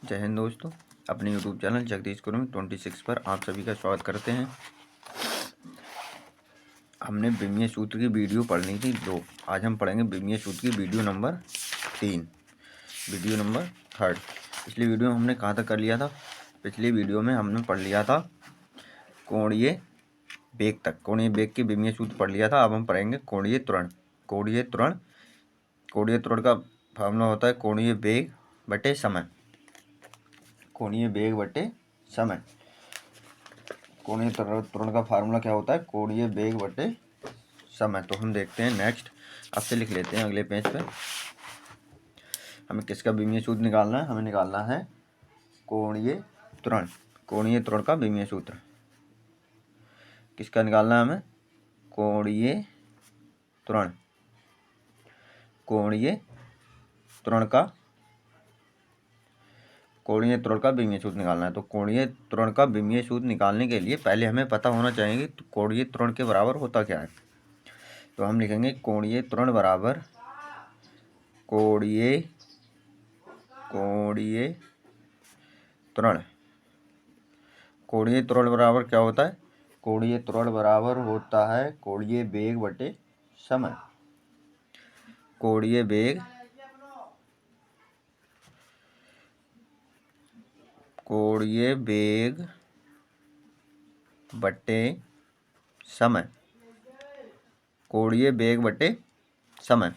जय हिंद दोस्तों, अपने यूट्यूब चैनल जगदीश गुरु 26 पर आप सभी का स्वागत करते हैं। हमने विमीय सूत्र की वीडियो पढ़नी थी 2, आज हम पढ़ेंगे विमीय सूत्र की वीडियो नंबर 3, वीडियो नंबर 3। पिछली वीडियो में हमने कहाँ तक कर लिया था? पिछली वीडियो में हमने पढ़ लिया था कोणीय वेग तक, कोणीय वेग के विमीय सूत्र पढ़ लिया था। अब हम पढ़ेंगे कोणीय त्वरण। कोणीय त्वरण का फार्मूला होता है कोणीय वेग बटे समय। कोणीय वेग बटे समय। कोणीय त्वरण का फार्मूला क्या होता है? कोणीय वेग बटे समय। तो हम देखते हैं नेक्स्ट, अब से लिख लेते हैं अगले पेज पे। हमें किसका विमीय सूत्र निकालना है? हमें निकालना है कोणीय त्वरण। कोणीय त्वरण का विमीय सूत्र किसका निकालना है हमें? कोणीय त्वरण। कोणीय त्वरण का विमीय सूत्र निकालना है। तो कोणीय त्वरण का विमीय सूत्र निकालने के लिए पहले हमें पता होना चाहिए कि कोणीय त्वरण के बराबर होता क्या है। तो हम लिखेंगे कोणीय त्वरण बराबर कोणीय त्वरण। कोणीय त्वरण बराबर क्या होता है? कोणीय त्वरण बराबर होता है कोणीय वेग बटे समय। कोणीय वेग बटे समय। कोणीय वेग बटे समय।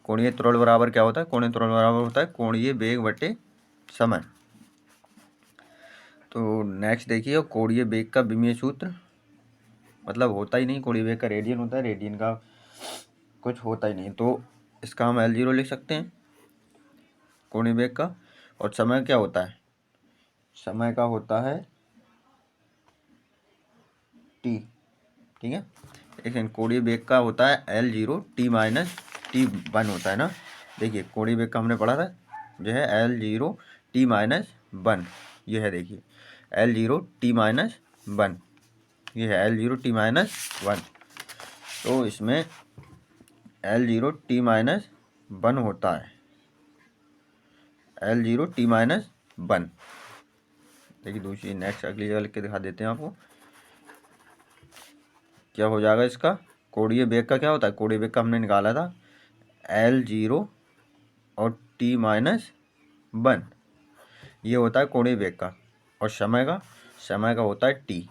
कोणीय त्वरण बराबर क्या होता है? कोणीय त्वरण बराबर होता है कोणीय वेग बटे समय। तो नेक्स्ट देखिए, कोणीय वेग का विमीय सूत्र मतलब होता ही नहीं। कोणीय वेग का रेडियन होता है, रेडियन का कुछ होता ही नहीं। तो इसका हम L0 लिख सकते हैं कोणीय वेग का। और समय क्या होता है? समय का होता है T, ठीक है। लेकिन कोणीय वेग का होता है L0 T माइनस T1 होता है ना। देखिए कोणीय वेग का हमने पढ़ा था, जो है L0 T माइनस 1, यह है। देखिए L0 T माइनस 1, ये है L0 T माइनस 1। तो इसमें L0 T माइनस 1 होता है, L0 T माइनस 1। देखिए दूसरी नेक्स्ट अगली जगह लिख के दिखा देते हैं आपको। क्या हो जाएगा इसका? कोणीय वेग का क्या होता है? कोणीय वेग का हमने निकाला था L0 और T माइनस 1, ये होता है कोणीय वेग का। और समय का होता है T।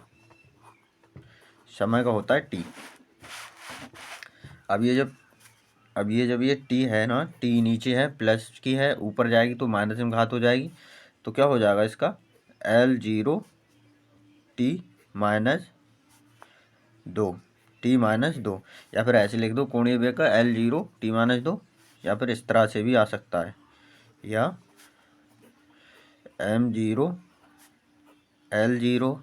समय का होता है T। अब ये जब ये T है ना, T नीचे है, प्लस की है, ऊपर जाएगी तो माइनस में घात हो जाएगी। तो क्या हो जाएगा इसका? L0 T minus 2, T minus 2। या फिर ऐसे लिख दो कोणीय वेग का L0 T माइनस 2, या फिर इस तरह से भी आ सकता है, या M0 L0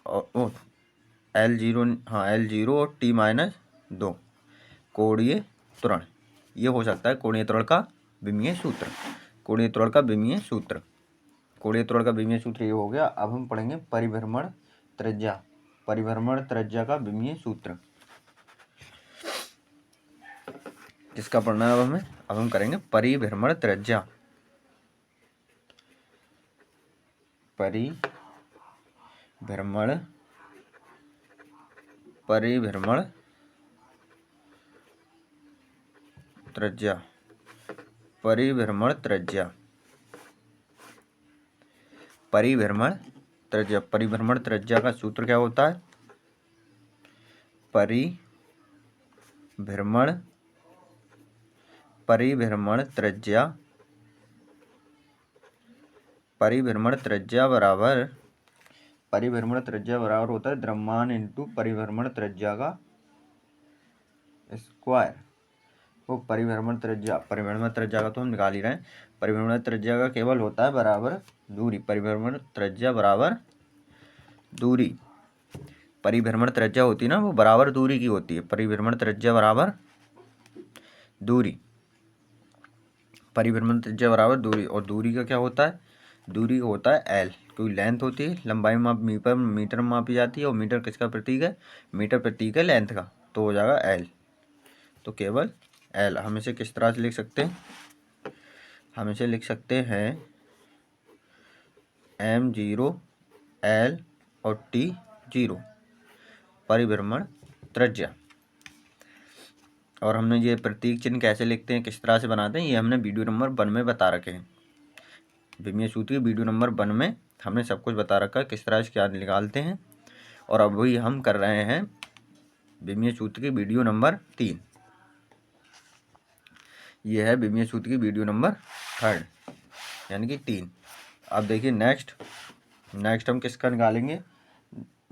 और L0 और T माइनस 2 कोणीय त्वरण। ये हो सकता है कोणीय त्वरण का विमीय सूत्र। कोणीय त्वरण का विमीय सूत्र। कोणीय त्वरण का विमीय सूत्र ये हो गया। अब हम पढ़ेंगे परिभ्रमण त्रिज्या। परिभ्रमण त्रिज्या का विमीय सूत्र किसका पढ़ना है अब हमें? अब हम करेंगे परिभ्रमण त्रिज्या। परिभ्रमण त्रिज्या। परिभ्रमण त्रिज्या। परिभ्रमण त्रिज्या। परिभ्रमण त्रिज्या का सूत्र क्या होता है? परिभ्रमण त्रिज्या बराबर होता है द्रव्यमान इंटू परिभ्रमण त्रिज्या का स्क्वायर। वो परिभ्रमण त्रिज्या का तो हम निकाल ही रहे हैं। परिभ्रमण त्रिज्या का केवल होता है बराबर दूरी। परिभ्रमण त्रिज्या बराबर दूरी। परिभ्रमण त्रिज्या होती है ना, वो बराबर दूरी की होती है। परिभ्रमण त्रिज्या बराबर दूरी। परिभ्रमण त्रिज्या बराबर दूरी। और दूरी का क्या होता है? दूरी का होता है L, क्योंकि लेंथ होती है, लंबाई मीटर में मापी जाती है, और मीटर किसका प्रतीक है? मीटर प्रतीक है लेंथ का, तो हो जाएगा L। तो केवल L। हम इसे किस तरह से लिख सकते हैं? हम इसे लिख सकते हैं m0 l और t0 परिभ्रमण त्रिज्या। और हमने ये प्रतीक चिन्ह कैसे लिखते हैं, किस तरह से बनाते हैं, ये हमने वीडियो नंबर 1 में बता रखे हैं। विमीय सूत्र की वीडियो नंबर 1 में हमने सब कुछ बता रखा है, किस तरह से क्या निकालते हैं। और अभी हम कर रहे हैं विमीय सूत्र की वीडियो नंबर 3। ये है विमीय सूत्र की वीडियो नंबर 3 यानी कि 3। अब देखिए नेक्स्ट हम किसका निकालेंगे।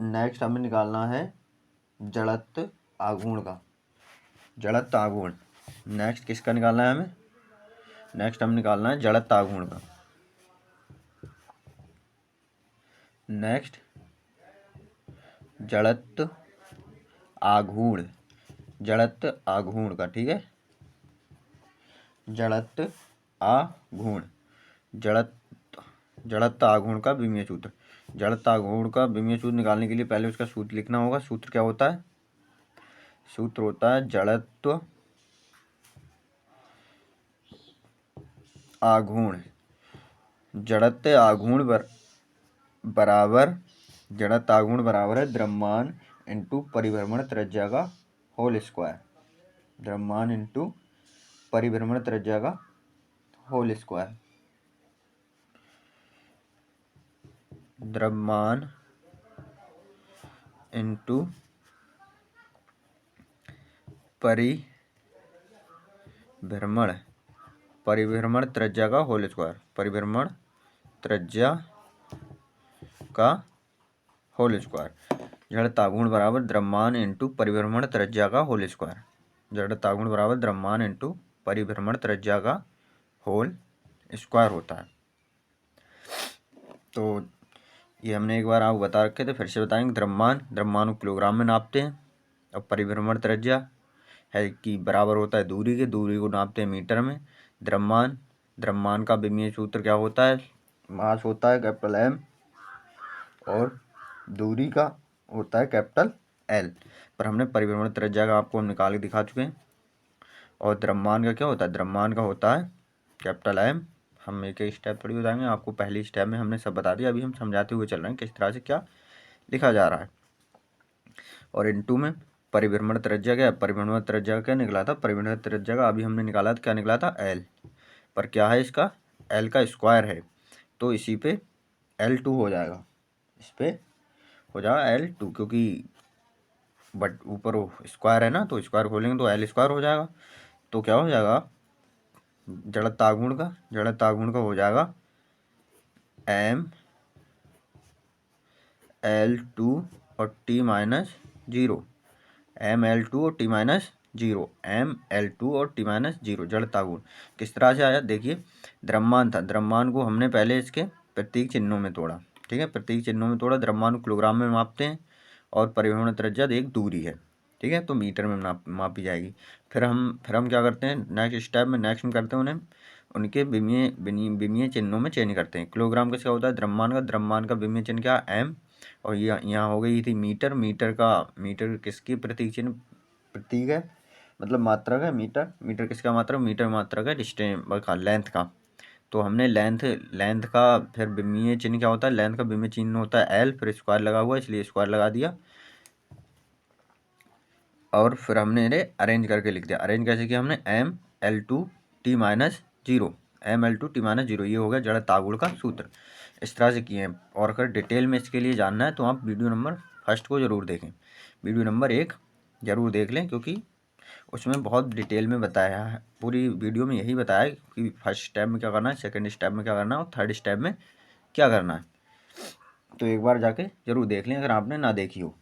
नेक्स्ट हमें निकालना है जड़त्व आघूर्ण का। जड़त्व आघूर्ण नेक्स्ट किसका निकालना है हमें। नेक्स्ट हम निकालना है जड़त्व आघूर्ण का। नेक्स्ट जड़त्व आघूर्ण का, ठीक है। जड़त्व आघूर्ण का विमीय सूत्र। जड़त्व आघूर्ण का विमीय सूत्र निकालने के लिए पहले उसका सूत्र लिखना होगा। सूत्र क्या होता है। सूत्र होता है जड़त्व आघूर्ण। जड़त्व आघूर्ण बराबर है द्रव्यमान इंटू परिभ्रमण त्रिज्या का होल स्क्वायर। द्रव्यमान इंटू परिभ्रमण त्रिज्या का होल स्क्वायर। द्रव्यमान इंटू परिभ्रमण त्रिज्या का होल स्क्वायर। परिभ्रमण त्रिज्या का होल स्क्वायर। जड़त्व आघूर्ण बराबर द्रव्यमान इंटू परिभ्रमण त्रिज्या का होल स्क्वायर। जड़त्व आघूर्ण बराबर द्रव्यमान इंटू परिभ्रमण त्रिज्या का होल स्क्वायर होता है। तो ये हमने एक बार आपको बता रखे थे, फिर से बताएंगे। द्रव्यमान को किलोग्राम में नापते हैं। और परिभ्रमण त्रिज्या है कि बराबर होता है दूरी के। दूरी को नापते हैं मीटर में। द्रव्यमान का विमीय सूत्र क्या होता है। मास होता है कैपिटल M और दूरी का होता है कैपिटल L। पर हमने परिभ्रमण त्रिज्या का आपको हम निकाल के दिखा चुके हैं। और द्रव्यमान का क्या होता है। द्रव्यमान का होता है कैपिटल M। हम एक एक स्टेप थोड़ी बताएंगे आपको, पहली स्टेप में हमने सब बता दिया। अभी हम समझाते हुए चल रहे हैं किस तरह से क्या लिखा जा रहा है। और इनटू में परिभ्रमण त्रिज्या क्या है। परिभ्रमण त्रिज्या क्या निकला था। परिभ्रमण त्रिज्या का अभी हमने निकाला था, क्या निकला था L। पर क्या है इसका, L का स्क्वायर है, तो इसी पे L2 हो जाएगा। इस पे हो जाएगा L2, क्योंकि बट ऊपर स्क्वायर है ना, तो स्क्वायर खोलेंगे तो L स्क्वायर हो जाएगा। तो क्या हो जाएगा जड़त्व आघूर्ण का हो जाएगा ML2 और T माइनस 0। ML2 और T माइनस 0। ML2 और T माइनस 0 जड़त्व आघूर्ण किस तरह से आया। देखिए द्रव्यमान था, द्रव्यमान को हमने पहले इसके प्रतीक चिन्हों में तोड़ा, ठीक है। प्रतीक चिन्हों में तोड़ा। द्रव्यमान को किलोग्राम में मापते हैं और परिभ्रमण त्रिज्या एक दूरी है, ठीक है, तो मीटर में मापी जाएगी। फिर हम क्या करते हैं नेक्स्ट स्टेप में। नेक्स्ट में करते हैं उनके विमीय चिन्हों में चेंज करते हैं। किलोग्राम किसका होता है द्रव्यमान का विमीय चिन्ह क्या M। और यहाँ हो गई थी मीटर किसकी प्रतीक चिन्ह प्रतीक है, मतलब मात्रक है। मीटर किसका मात्रक, मीटर मात्रक है डिस्टेंस का, लेंथ का। तो हमने लेंथ का फिर विमीय चिन्ह क्या होता है। लेंथ का विमीय चिन्ह होता है L, फिर स्क्वायर लगा हुआ इसलिए स्क्वायर लगा दिया। और फिर हमने इन्हें अरेंज करके लिख दिया। अरेंज कैसे किया हमने, ML2 T minus 0। ML2 T minus 0 ये हो गया जड़त्व आघूर्ण का सूत्र। इस तरह से किए हैं। और अगर डिटेल में इसके लिए जानना है तो आप वीडियो नंबर 1 को ज़रूर देखें। वीडियो नंबर 1 ज़रूर देख लें, क्योंकि उसमें बहुत डिटेल में बताया है। पूरी वीडियो में यही बताया है कि फर्स्ट स्टेप में क्या करना है, सेकंड स्टेप में क्या करना है और थर्ड स्टेप में क्या करना है। तो एक बार जाके ज़रूर देख लें अगर आपने ना देखी हो।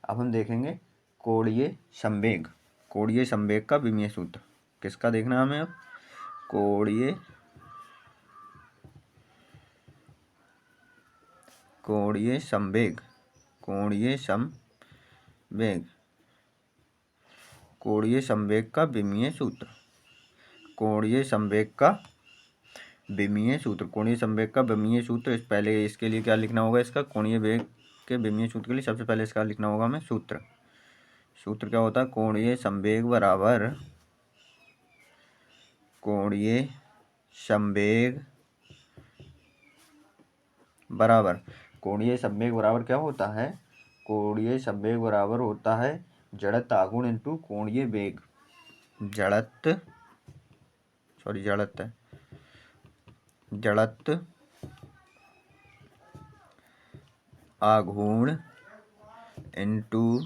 अब हम देखेंगे कोणीय संवेग का विमीय सूत्र। किसका देखना है हमें अब, कोणीय संवेग का विमीय सूत्र। कोणीय संवेग का विमीय सूत्र। पहले इसके लिए क्या लिखना होगा, इसका कोणीय वेग के विमीय सूत्र के लिए सबसे पहले इसका लिखना होगा हमें सूत्र क्या होता है। कोणीय संवेग बराबर बराबर कोणीय संवेग बराबर क्या होता है, कोणीय संवेग बराबर होता है जड़त्व आघूर्ण इंटू कोणीय वेग। जड़त्व आघूर्ण इंटू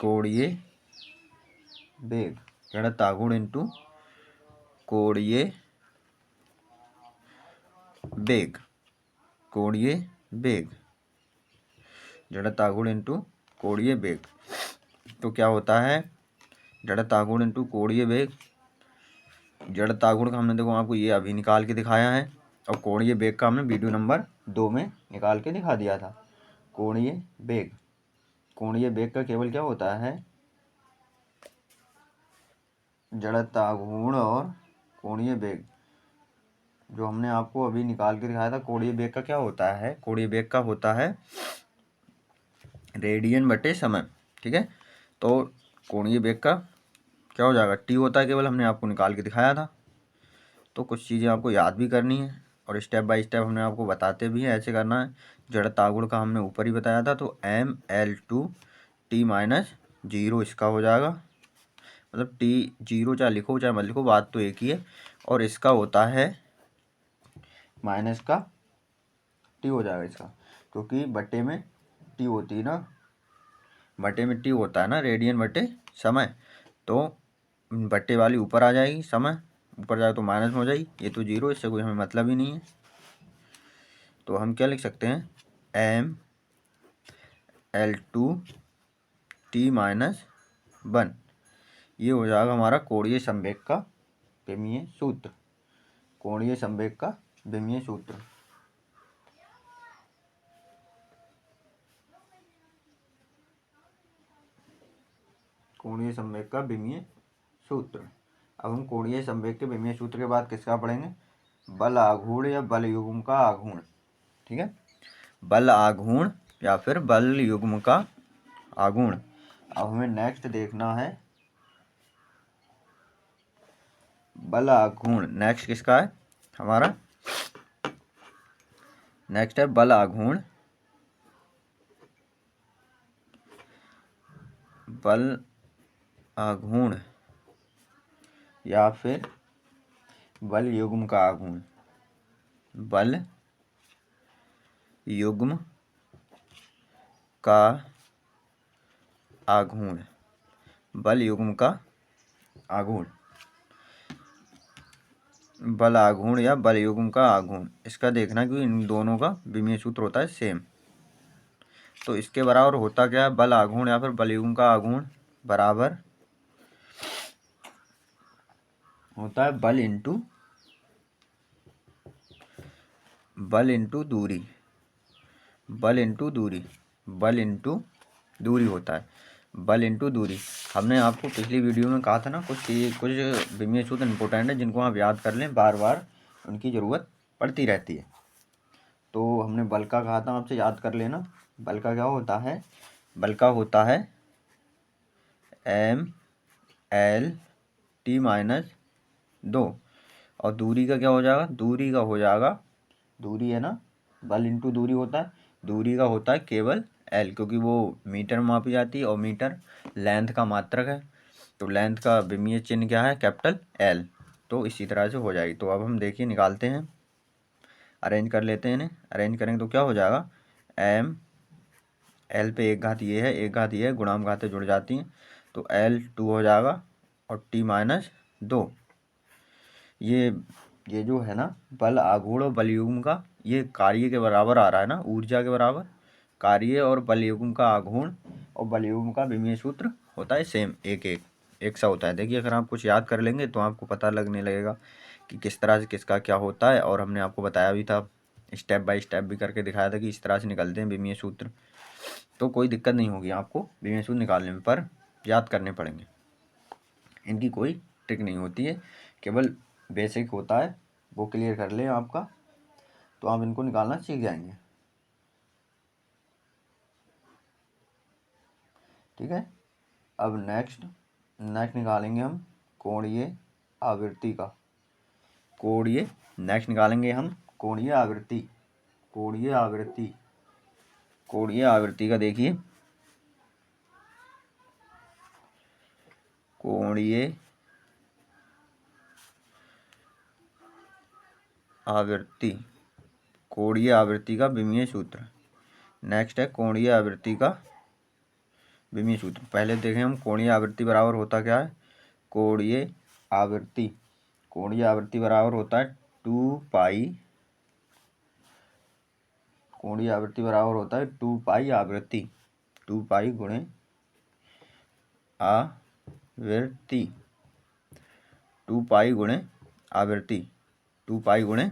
कोणीय वेग। जड़त्व आघूर्ण इंटू कोणीय वेग। कोणीय वेग, जड़त्व आघूर्ण इंटू कोणीय वेग। तो क्या होता है, जड़त्व आघूर्ण इंटू कोणीय वेग। जड़त्व आघूर्ण का हमने देखो आपको ये अभी निकाल के दिखाया है, और कोणीय वेग का हमने वीडियो नंबर 2 में निकाल के दिखा दिया था। कोणीय वेग, कोणीय वेग का केवल क्या होता है, जड़त्व आघूर्ण और कोणीय वेग। जो हमने आपको अभी निकाल के दिखाया था, कोणीय वेग का क्या होता है, कोणीय वेग का होता है रेडियन बटे समय। ठीक है, तो कोणीय वेग का क्या हो जाएगा, टी होता है केवल, हमने आपको निकाल के दिखाया था। तो कुछ चीज़ें आपको याद भी करनी है और स्टेप बाय स्टेप हमने आपको बताते भी हैं ऐसे करना है। जड़त्व आघूर्ण का हमने ऊपर ही बताया था, तो mL2T-0 इसका हो जाएगा, मतलब T0 चाहे लिखो चाहे मत लिखो, बात तो एक ही है। और इसका होता है माइनस का टी हो जाएगा इसका, क्योंकि बटे में टी होती है ना, बटे में टी होता है ना, रेडियन बटे समय। तो बटे वाली ऊपर आ जाएगी, समय ऊपर जाए तो माइनस में हो जाएगी, ये तो 0, इससे कोई हमें मतलब ही नहीं है। तो हम क्या लिख सकते हैं, mL2T-1, ये हो जाएगा हमारा कोणीय संवेग का विमीय सूत्र। कोणीय संवेग का विमीय सूत्र। कोणीय संवेग का विमीय सूत्र। अब हम कोणीय संवेग के विमीय सूत्र के बाद किसका पढ़ेंगे, बल आघूर्ण या बल युग्म का आघूर्ण। ठीक है, बल आघूर्ण या फिर बल युग्म का आघूर्ण। अब हमें नेक्स्ट देखना है बल आघूर्ण। नेक्स्ट किसका है हमारा, नेक्स्ट है बल आघूर्ण। बल आघूर्ण या फिर बल युग्म का आघूर्ण। बल युग्म का आघूर्ण, बल युग्म का आघूर्ण। बल आघूर्ण या बल युग्म का आघूर्ण, इसका देखना कि इन दोनों का विमीय सूत्र होता है सेम। तो इसके बराबर होता क्या है, बल आघूर्ण या फिर बल युग्म का आघूर्ण बराबर होता है बल इंटू दूरी। बल इंटू दूरी, बल इंटू दूरी होता है, बल इंटू दूरी। हमने आपको पिछली वीडियो में कहा था ना, कुछ विमीय सूत्र इंपॉर्टेंट है जिनको आप याद कर लें, बार बार उनकी ज़रूरत पड़ती रहती है। तो हमने बल का कहा था आपसे, याद कर लेना। बल का क्या होता है, बल का होता है mL2। और दूरी का क्या हो जाएगा, दूरी का हो जाएगा, दूरी है ना, बल इंटू दूरी होता है, दूरी का होता है केवल L, क्योंकि वो मीटर में मापी जाती है और मीटर लेंथ का मात्रक है। तो लेंथ का विमीय चिन्ह क्या है, कैपिटल L। तो इसी तरह से हो जाएगी। तो अब हम देखिए निकालते हैं, अरेंज कर लेते हैं इन्हें। अरेंज करेंगे तो क्या हो जाएगा, L पे एक घात ये है, एक घात ये है, गुणाम घातें जुड़ जाती हैं, तो L2 हो जाएगा और T-2। ये जो है ना बल आघूर्ण और बल युग्म का, ये कार्य के बराबर आ रहा है ना, ऊर्जा के बराबर। कार्य और बल युग्म का आघूर्ण और बल युग्म का विमीय सूत्र होता है सेम, एक सा होता है। देखिए अगर आप कुछ याद कर लेंगे तो आपको पता लगने लगेगा कि किस तरह से किसका क्या होता है। और हमने आपको बताया भी था, स्टेप बाय स्टेप भी करके दिखाया था कि इस तरह से निकलते हैं विमीय सूत्र। तो कोई दिक्कत नहीं होगी आपको विमीय सूत्र निकालने में, पर याद करने पड़ेंगे। इनकी कोई ट्रिक नहीं होती है, केवल बेसिक होता है, वो क्लियर कर लें आपका, तो आप इनको निकालना सीख जाएंगे। ठीक है, अब नेक्स्ट निकालेंगे हम कोणीय आवृत्ति का। नेक्स्ट निकालेंगे हम कोणीय आवृत्ति, कोणीय आवृत्ति, कोणीय आवृत्ति का देखिए, कोणीय आवृत्ति, कोणीय आवृत्ति का विमीय सूत्र। नेक्स्ट है कोणीय आवृत्ति का विमीय सूत्र। पहले देखें हम कोणीय आवृत्ति बराबर होता क्या है। कोणीय आवृत्ति, कोणीय आवृत्ति बराबर होता है 2 पाई, कोणीय आवृत्ति बराबर होता है 2 पाई आवृत्ति, 2 पाई गुणे आवृत्ति, 2 पाई गुणे आवृत्ति, 2 पाई गुणे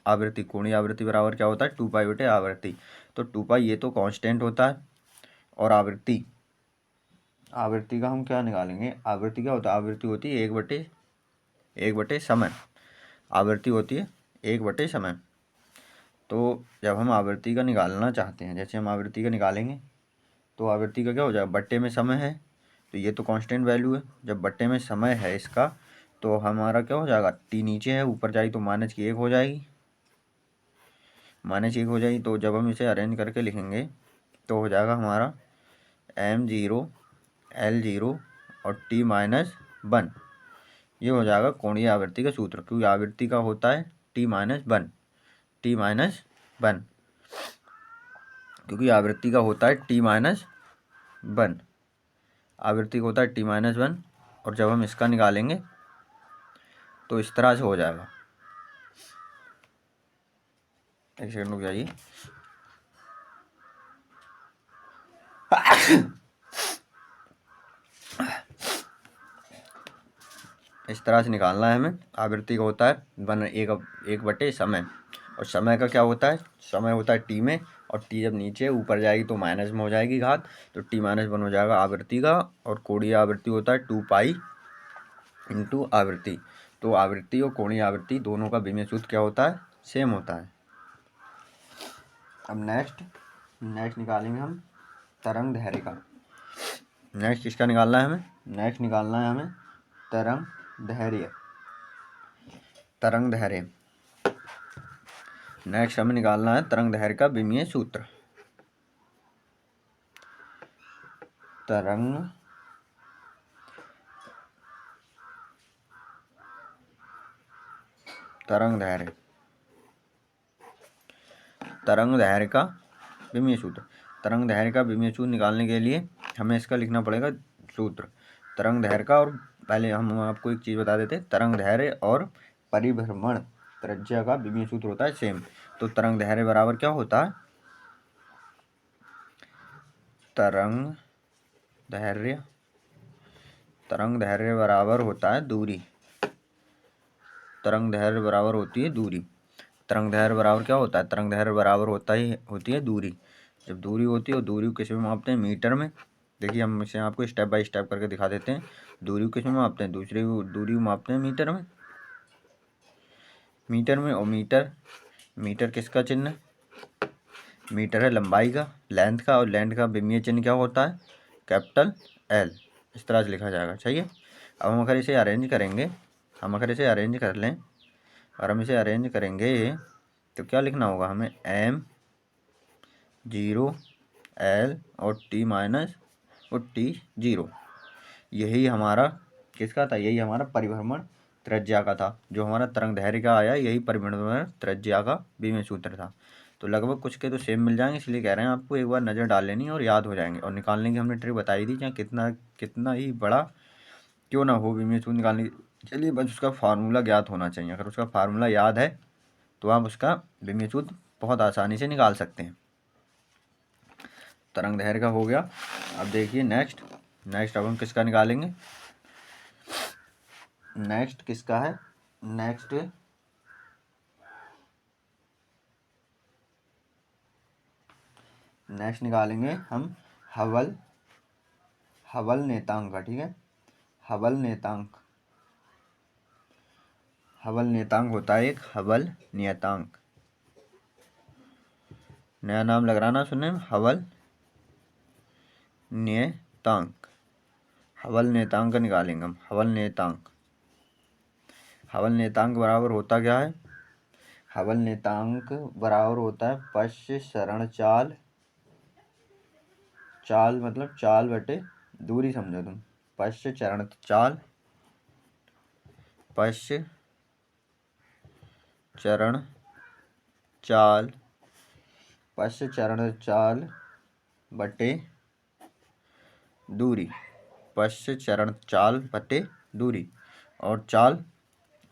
आवृत्ति। कोणीय आवृत्ति बराबर क्या होता है 2 पाई बटे आवृत्ति। तो 2 पाई ये तो कांस्टेंट होता है, और आवृत्ति, आवृत्ति का हम क्या निकालेंगे। आवृत्ति क्या होता है, आवृत्ति होती है 1 बटे समय, आवृत्ति होती है 1 बटे समय। तो जब हम आवृत्ति का निकालना चाहते हैं, जैसे हम आवृत्ति का निकालेंगे तो आवृत्ति का क्या हो जाएगा, बट्टे में समय है, तो ये तो कांस्टेंट वैल्यू है। जब बट्टे में समय है इसका, तो हमारा क्या हो जाएगा, टी नीचे है, ऊपर जाएगी तो माइनस की 1 हो जाएगी, माइनस 1 हो जाएगी। तो जब हम इसे अरेंज करके लिखेंगे तो हो जाएगा हमारा m0 L0 और t-1, ये हो जाएगा कोणीय आवृत्ति का सूत्र। क्योंकि आवृत्ति का होता है t-1, t-1, क्योंकि आवृत्ति का होता है t-1, आवृत्ति का होता है t-1। और जब हम इसका निकालेंगे तो इस तरह से हो जाएगा। एक सेकंड रुक जाइए। इस तरह से निकालना है हमें। आवृत्ति का होता है 1 बटे समय, और समय का क्या होता है, समय होता है टी में, और टी जब नीचे ऊपर जाएगी तो माइनस में हो जाएगी घात, तो t-1 हो जाएगा आवृत्ति का। और कोणीय आवृत्ति होता है 2 पाई इंटू आवृत्ति। तो आवृत्ति और कोणीय आवृत्ति दोनों का विमीय सूत्र क्या होता है, सेम होता है। अब नेक्स्ट निकालेंगे हम तरंग दैर्घ्य का। नेक्स्ट किसका निकालना है हमें, नेक्स्ट निकालना है हमें तरंग दैर्घ्य, तरंग दैर्घ्य। नेक्स्ट हमें निकालना है तरंग दैर्घ्य का विमीय सूत्र। तरंग दैर्घ्य, तरंग दैर्घ्य का विमीय सूत्र। तरंग दैर्घ्य का विमीय सूत्र निकालने के लिए हमें इसका लिखना पड़ेगा सूत्र तरंग दैर्घ्य का। और पहले हम आपको एक चीज़ बता देते हैं, तरंग दैर्घ्य और परिभ्रमण त्रिज्या का विमीय सूत्र होता है सेम। तो तरंग दैर्घ्य बराबर क्या होता है, तरंग दैर्घ्य बराबर होता है दूरी, तरंग दैर्घ्य बराबर होती है दूरी। तरंग दैर्घ्य बराबर क्या होता है, तरंग दैर्घ्य बराबर होती है दूरी। जब दूरी होती है, और दूरी को किस में मापते हैं, मीटर में। देखिए हम इसे आपको स्टेप बाय स्टेप करके दिखा देते हैं। दूरी को किस में मापते हैं, दूसरी दूरी को मापते हैं मीटर में, और मीटर किसका चिन्ह, मीटर है लंबाई का, लेंथ का, और लेंथ का विमीय चिन्ह क्या होता है, कैपिटल L। इस तरह से लिखा जाएगा, सही है। अब हम अगर इसे अरेंज करेंगे, हम अगर इसे अरेंज कर लें, और हम इसे अरेंज करेंगे तो क्या लिखना होगा हमें, m0 L और t- और t0। यही हमारा किसका था, यही हमारा परिभ्रमण त्रिज्या का था। जो हमारा तरंग दैर्घ्य का आया, यही परिभ्रमण त्रिज्या का विमीय सूत्र था। तो लगभग कुछ के तो सेम मिल जाएंगे, इसलिए कह रहे हैं आपको एक बार नज़र डाल लेनी और याद हो जाएंगे। और निकालने की हमने ट्रिक बताई थी, चाहे कितना ही बड़ा क्यों ना हो विमीय सूत्र निकालने के, चलिए बस उसका फार्मूला ज्ञात होना चाहिए। अगर उसका फार्मूला याद है तो आप उसका विमीय सूत्र बहुत आसानी से निकाल सकते हैं। तरंग दैर्घ्य का हो गया। अब देखिए नेक्स्ट अब हम किसका निकालेंगे, नेक्स्ट किसका है, नेक्स्ट निकालेंगे हम हबल नेतांक का। ठीक है, हबल नेतांक होता है एक हबल नियतांक, नया नाम लग रहा ना सुनने में, हबल नियतांक। हबल नियतांक निकालेंगे हम। हबल नियतांक बराबर होता क्या है, हबल नियतांक बराबर होता है पश्चरण चाल, चाल मतलब चाल बटे दूरी समझो तुम, पश्चरण चाल, पश्चरण चाल, पश्चरण चाल बटे दूरी, पश्चरण चाल बटे दूरी। और चाल,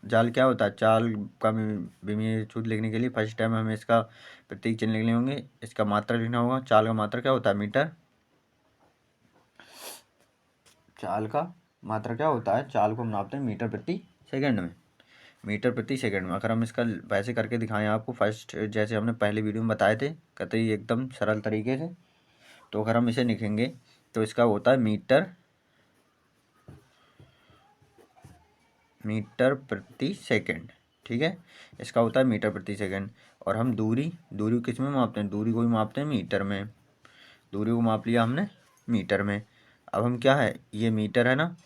जाल क्या होता है, चाल का विमीय सूत्र लिखने के लिए फर्स्ट टाइम हमें इसका प्रतीक चिन्ह लिखने होंगे, इसका मात्रा लिखना होगा। चाल का मात्रा क्या होता है, मीटर। चाल का मात्रा क्या होता है, चाल को हम नापते हैं मीटर प्रति सेकंड में, मीटर प्रति सेकंड में। अगर हम इसका वैसे करके दिखाएं आपको, फर्स्ट जैसे हमने पहले वीडियो में बताए थे, कहते ही एकदम सरल तरीके से, तो अगर हम इसे लिखेंगे तो इसका होता है मीटर प्रति सेकंड, ठीक है, इसका होता है मीटर प्रति सेकंड। और हम दूरी किस में मापते हैं, दूरी को भी मापते हैं मीटर में, दूरी को माप लिया हमने मीटर में। अब हम क्या है, ये मीटर है ना,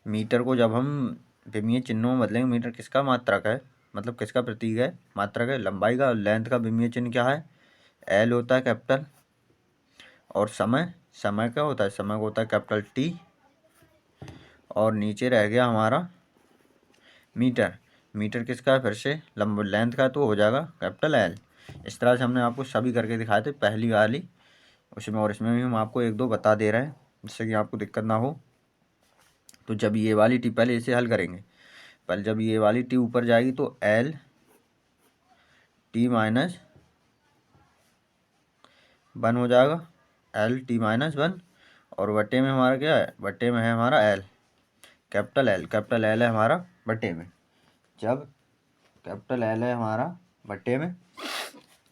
मीटर को जब हम विमीय चिन्हों में बदलेंगे, मीटर किसका मात्रक है, मतलब किसका प्रतीक है, मात्रक है, लंबाई का। लेंथ का विमीय चिन्ह क्या है, एल होता है कैपिटल। और समय क्या होता है, समय को होता है कैपिटल टी। और नीचे रह गया हमारा मीटर किसका है, फिर से लेंथ का, तो हो जाएगा कैपिटल एल। इस तरह से हमने आपको सभी करके दिखाए थे पहली वाली, उसमें और इसमें भी हम आपको एक दो बता दे रहे हैं, जिससे कि आपको दिक्कत ना हो। तो जब ये वाली टी, पहले इसे हल करेंगे, पहले जब ये वाली टी ऊपर जाएगी तो एल टी माइनस 1 हो जाएगा, एल टी माइनस 1। और बटे में हमारा क्या है, बटे में है हमारा एल, कैपिटल एल है हमारा बटे में। जब कैपिटल एल है हमारा बटे में,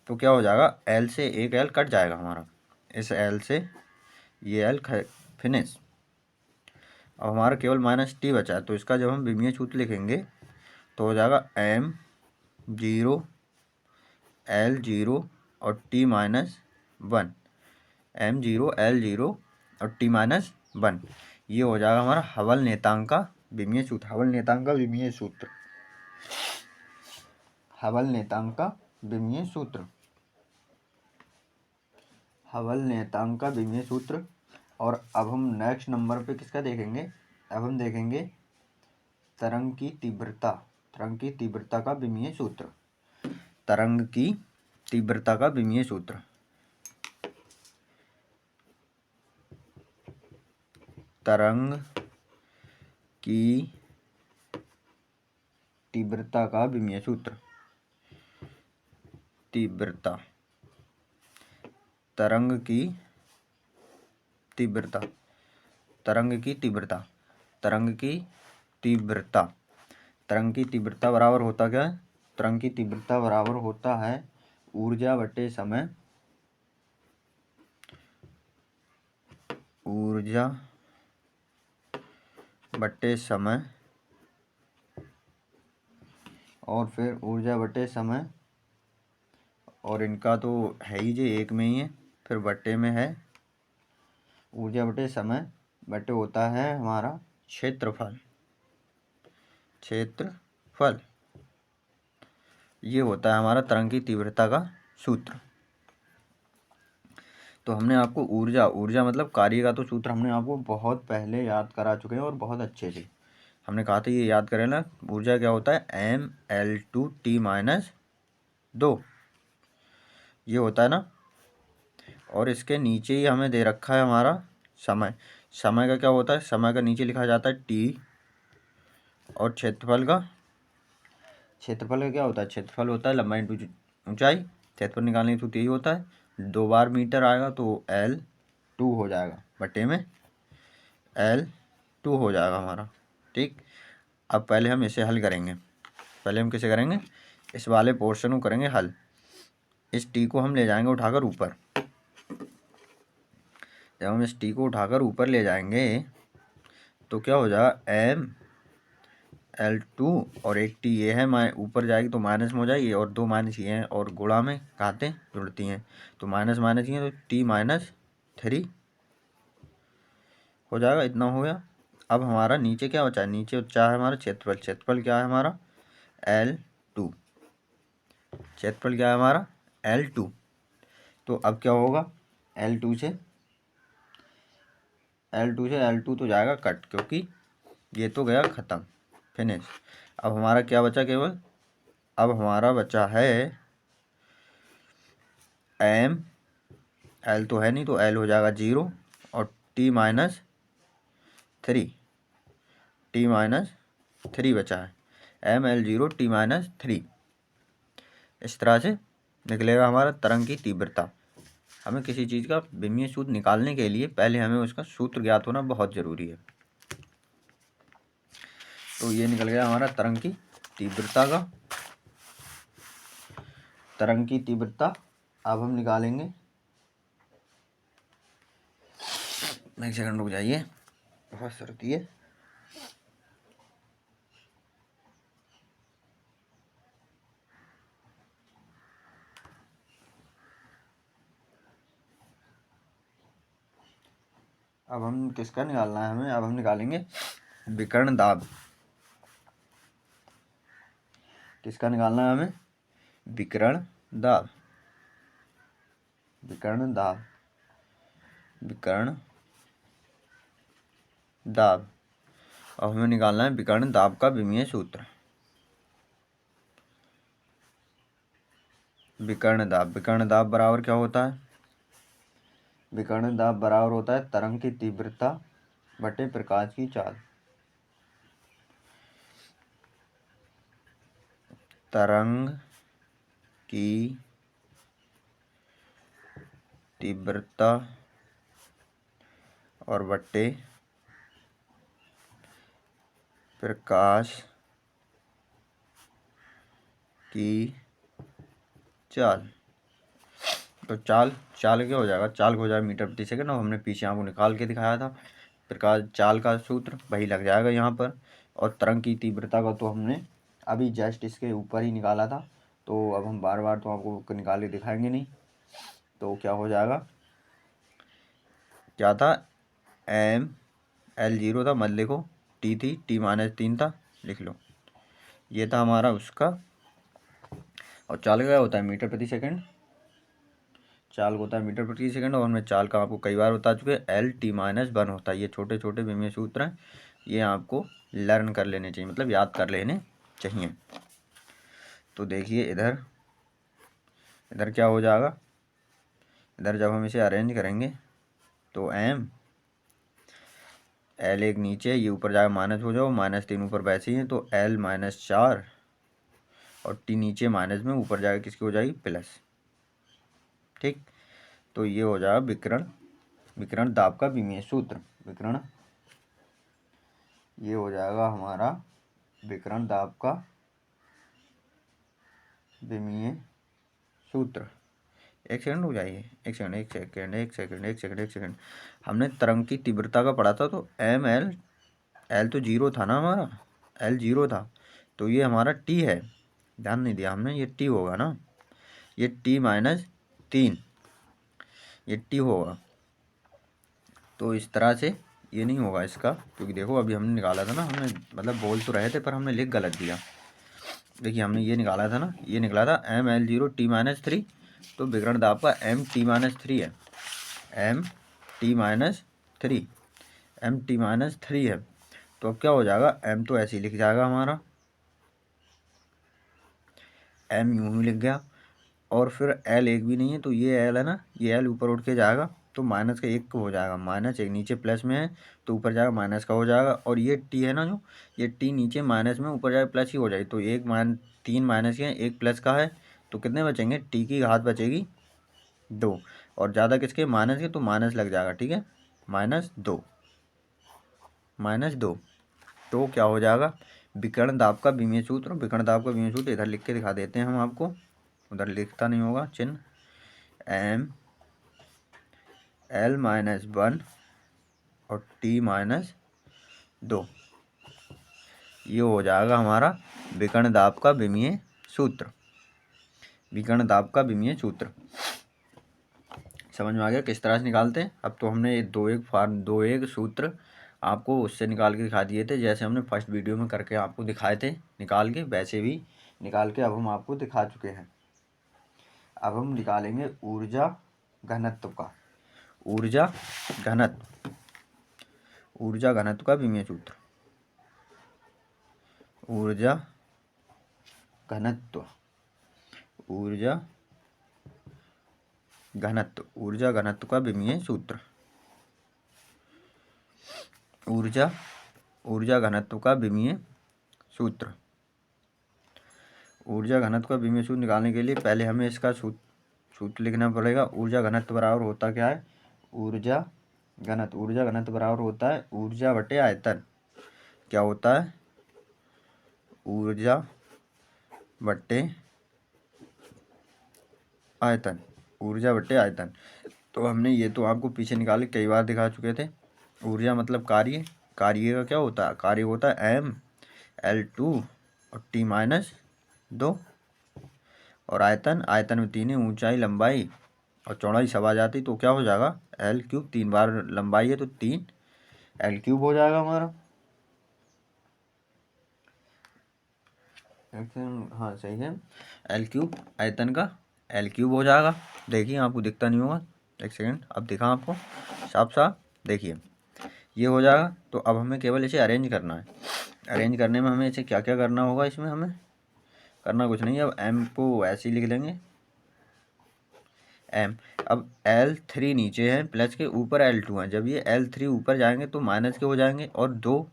तो क्या हो जाएगा, एल से एक एल कट जाएगा हमारा, इस एल से ये एल फिनिश। अब हमारा केवल माइनस टी बचा है, तो इसका जब हम विमीय सूत्र लिखेंगे तो हो जाएगा एम 0 एल 0 और टी माइनस 1, एम 0 एल 0 और टी माइनस 1। ये हो जाएगा हमारा हबल नियतांक का विमीय सूत्र, हबल नियतांक का विमीय सूत्र, हबल नियतांक का विमीय सूत्र, हबल नियतांक का विमीय सूत्र। और अब हम नेक्स्ट नंबर पे किसका देखेंगे, अब हम देखेंगे तरंग की तीव्रता, तरंग की तीव्रता का विमीय सूत्र, तरंग की तीव्रता का विमीय सूत्र, तरंग की तीव्रता का विमीय सूत्र, तीव्रता, तरंग की तीव्रता, तरंग की तीव्रता, तरंग की तीव्रता, तरंग की तीव्रता बराबर होता क्या है, तरंग की तीव्रता बराबर होता है ऊर्जा बटे समय, ऊर्जा बटे समय, और फिर ऊर्जा बटे समय, और इनका तो है ही जे एक में ही है, फिर बटे में है ऊर्जा बटे समय, बटे होता है हमारा क्षेत्रफल, क्षेत्रफल। ये होता है हमारा तरंग की तीव्रता का सूत्र। तो हमने आपको ऊर्जा मतलब कार्य का तो सूत्र हमने आपको बहुत पहले याद करा चुके हैं, और बहुत अच्छे से हमने कहा था, ये याद करें ना, ऊर्जा क्या होता है, M L two T minus 2, ये होता है ना। और इसके नीचे ही हमें दे रखा है हमारा समय, समय का क्या होता है, समय का नीचे लिखा जाता है टी। और क्षेत्रफल का क्या होता है, क्षेत्रफल होता है लंबाई इंटू ऊंचाई, क्षेत्रफल निकालने की यही होता है, 2 बार मीटर आएगा तो L2 हो जाएगा, बटे में L2 हो जाएगा हमारा, ठीक। अब पहले हम इसे हल करेंगे, पहले हम कैसे करेंगे, इस वाले पोर्शन को करेंगे हल। इस टी को हम ले जाएंगे उठाकर ऊपर, जब हम इस टी को उठाकर ऊपर ले जाएंगे तो क्या हो जाएगा, L2 और एक टी ये है, ऊपर जाएगी तो माइनस में हो जाएगी, और 2 माइनस ये हैं, और गुणा में घातें जुड़ती हैं, तो माइनस माइनस ये, तो टी माइनस 3 हो जाएगा, इतना हो गया। अब हमारा नीचे क्या बचा है, नीचे बचा है हमारा क्षेत्रफल, क्षेत्रफल क्या है हमारा, क्षेत्रफल क्या है हमारा L2। तो अब क्या होगा L2 से L2 तो जाएगा कट, क्योंकि ये तो गया ख़त्म, फिनिश। अब हमारा क्या बचा केवल, अब हमारा बचा है M, L तो है नहीं तो L हो जाएगा 0 और T माइनस 3 बचा है, ML0 T माइनस 3। इस तरह से निकलेगा हमारा तरंग की तीव्रता। हमें किसी चीज़ का विमीय सूत्र निकालने के लिए पहले हमें उसका सूत्र ज्ञात होना बहुत ज़रूरी है। तो ये निकल गया हमारा तरंग की तीव्रता का, तरंग की तीव्रता। अब हम निकालेंगे, एक सेकंड रुक जाइए, बहुत सर्दी है। अब हम किसका निकालना है हमें, अब हम निकालेंगे विकर्ण दाब। किसका निकालना है हमें, विकर्ण दाब, विकर्ण दाब, विकर्ण दाब। अब हमें निकालना है विकर्ण दाब का विमीय सूत्र। विकर्ण दाब बराबर क्या होता है, विकर्ण दाब बराबर होता है तरंग की तीव्रता बटे प्रकाश की चाल। तरंग की तीव्रता और बटे प्रकाश की चाल। तो चाल क्या हो जाएगा, चाल हो जाएगा मीटर प्रति सेकंड, और हमने पीछे आपको निकाल के दिखाया था प्रकाश चाल का सूत्र, वही लग जाएगा यहाँ पर। और तरंग की तीव्रता का तो हमने अभी जस्ट इसके ऊपर ही निकाला था, तो अब हम बार बार तो आपको निकाल के दिखाएंगे नहीं। तो क्या हो जाएगा, क्या था, ML0 था, मत लिखो, T थी, T माइनस 3 था, लिख लो। ये था हमारा उसका। और चाल क्या होता है मीटर प्रति सेकंड, चाल होता है मीटर प्रति सेकंड, और हमने चाल का आपको कई बार बता चुके हैं, L T-1 होता है। ये छोटे छोटे विमीय सूत्र हैं, ये आपको लर्न कर लेने चाहिए, मतलब याद कर लेने चाहिए। तो देखिए इधर क्या हो जाएगा, इधर जब हम इसे अरेंज करेंगे तो L एक नीचे, ये ऊपर जाएगा माइनस हो जाओ, -3 ऊपर वैसे ही है, तो L -4 और T नीचे माइनस में, ऊपर जाएगा किसकी हो जाएगी प्लस, ठीक। तो ये हो जाएगा विकर्ण दाब का विमीय सूत्र, विकर्ण, ये हो जाएगा हमारा विकर्ण दाब का विमीय सूत्र। एक सेकंड हो जाइए, एक सेकंड। हमने तरंग की तीव्रता का पढ़ा था, तो L तो 0 था ना हमारा, L 0 था, तो ये हमारा T है, ध्यान नहीं दिया हमने, ये T होगा ना, ये T माइनस 3, ये T होगा। तो इस तरह से ये नहीं होगा इसका, क्योंकि देखो अभी हमने निकाला था ना, हमने मतलब बोल तो रहे थे पर हमने लिख गलत दिया। देखिए हमने ये निकाला था ना, ये निकला था ML0 T माइनस 3, तो विकर्ण दाब का MT-3 है, MT-3 है। तो अब क्या हो जाएगा, M तो ऐसे ही लिख जाएगा हमारा, M यूं ही लिख गया, और फिर L एक भी नहीं है, तो ये L है ना, ये L ऊपर उठ के जाएगा, तो माइनस का 1 हो जाएगा, -1 नीचे प्लस में है तो ऊपर जाएगा माइनस का हो जाएगा, और ये T है ना, जो ये T नीचे माइनस में ऊपर जाएगा प्लस ही हो जाएगी, तो 3 माइनस के हैं, 1 प्लस का है, तो कितने बचेंगे, T की घात बचेगी 2, और ज़्यादा किसके माइनस के, तो माइनस लग जाएगा, ठीक है, -2, तो क्या हो जाएगा, विकर्ण दाब का विमीय सूत्र। विकर्ण दाब का विमीय सूत्र इधर लिख के दिखा देते हैं हम आपको, उधर लिखता नहीं होगा चिन्ह, ML-1 और T-2, ये हो जाएगा हमारा विकर्ण दाब का विमीय सूत्र, विकर्ण दाब का विमीय सूत्र। समझ में आ गया किस तरह से निकालते हैं। अब तो हमने दो एक सूत्र आपको उससे निकाल के दिखा दिए थे, जैसे हमने फर्स्ट वीडियो में करके आपको दिखाए थे निकाल के, वैसे भी निकाल के अब हम आपको दिखा चुके हैं। अब हम निकालेंगे ऊर्जा घनत्व का, ऊर्जा घनत्व, ऊर्जा घनत्व का विमीय सूत्र, ऊर्जा घनत्व, ऊर्जा घनत्व, ऊर्जा घनत्व का विमीय सूत्र, ऊर्जा घनत्व का विमीय सूत्र। ऊर्जा घनत्व का विमीय सूत्र निकालने के लिए पहले हमें इसका सूत्र लिखना पड़ेगा। ऊर्जा घनत्व बराबर होता क्या है, ऊर्जा घनत्व बराबर होता है ऊर्जा बटे आयतन। क्या होता है, ऊर्जा बटे आयतन, ऊर्जा बटे आयतन। तो हमने ये तो आपको पीछे निकाले कई बार दिखा चुके थे। ऊर्जा मतलब कार्य, कार्य का क्या होता है, कार्य होता है ml2 और t-2, और आयतन, आयतन में 3 है, ऊंचाई लंबाई और चौड़ाई सब आ जाती, तो क्या हो जाएगा l3, 3 बार लंबाई है तो 3 l3 हो जाएगा हमारा। हाँ सही है, l3 आयतन का l3 हो जाएगा। देखिए आपको दिखता नहीं होगा, एक सेकंड, अब दिखा आपको साफ साफ, देखिए ये हो जाएगा। तो अब हमें केवल इसे अरेंज करना है। अरेंज करने में हमें इसे क्या क्या करना होगा, इसमें हमें करना कुछ नहीं है। अब m को ऐसे ही लिख लेंगे m। अब l3 नीचे है प्लस के, ऊपर l2 है। जब ये l3 ऊपर जाएंगे तो माइनस के हो जाएंगे, और 2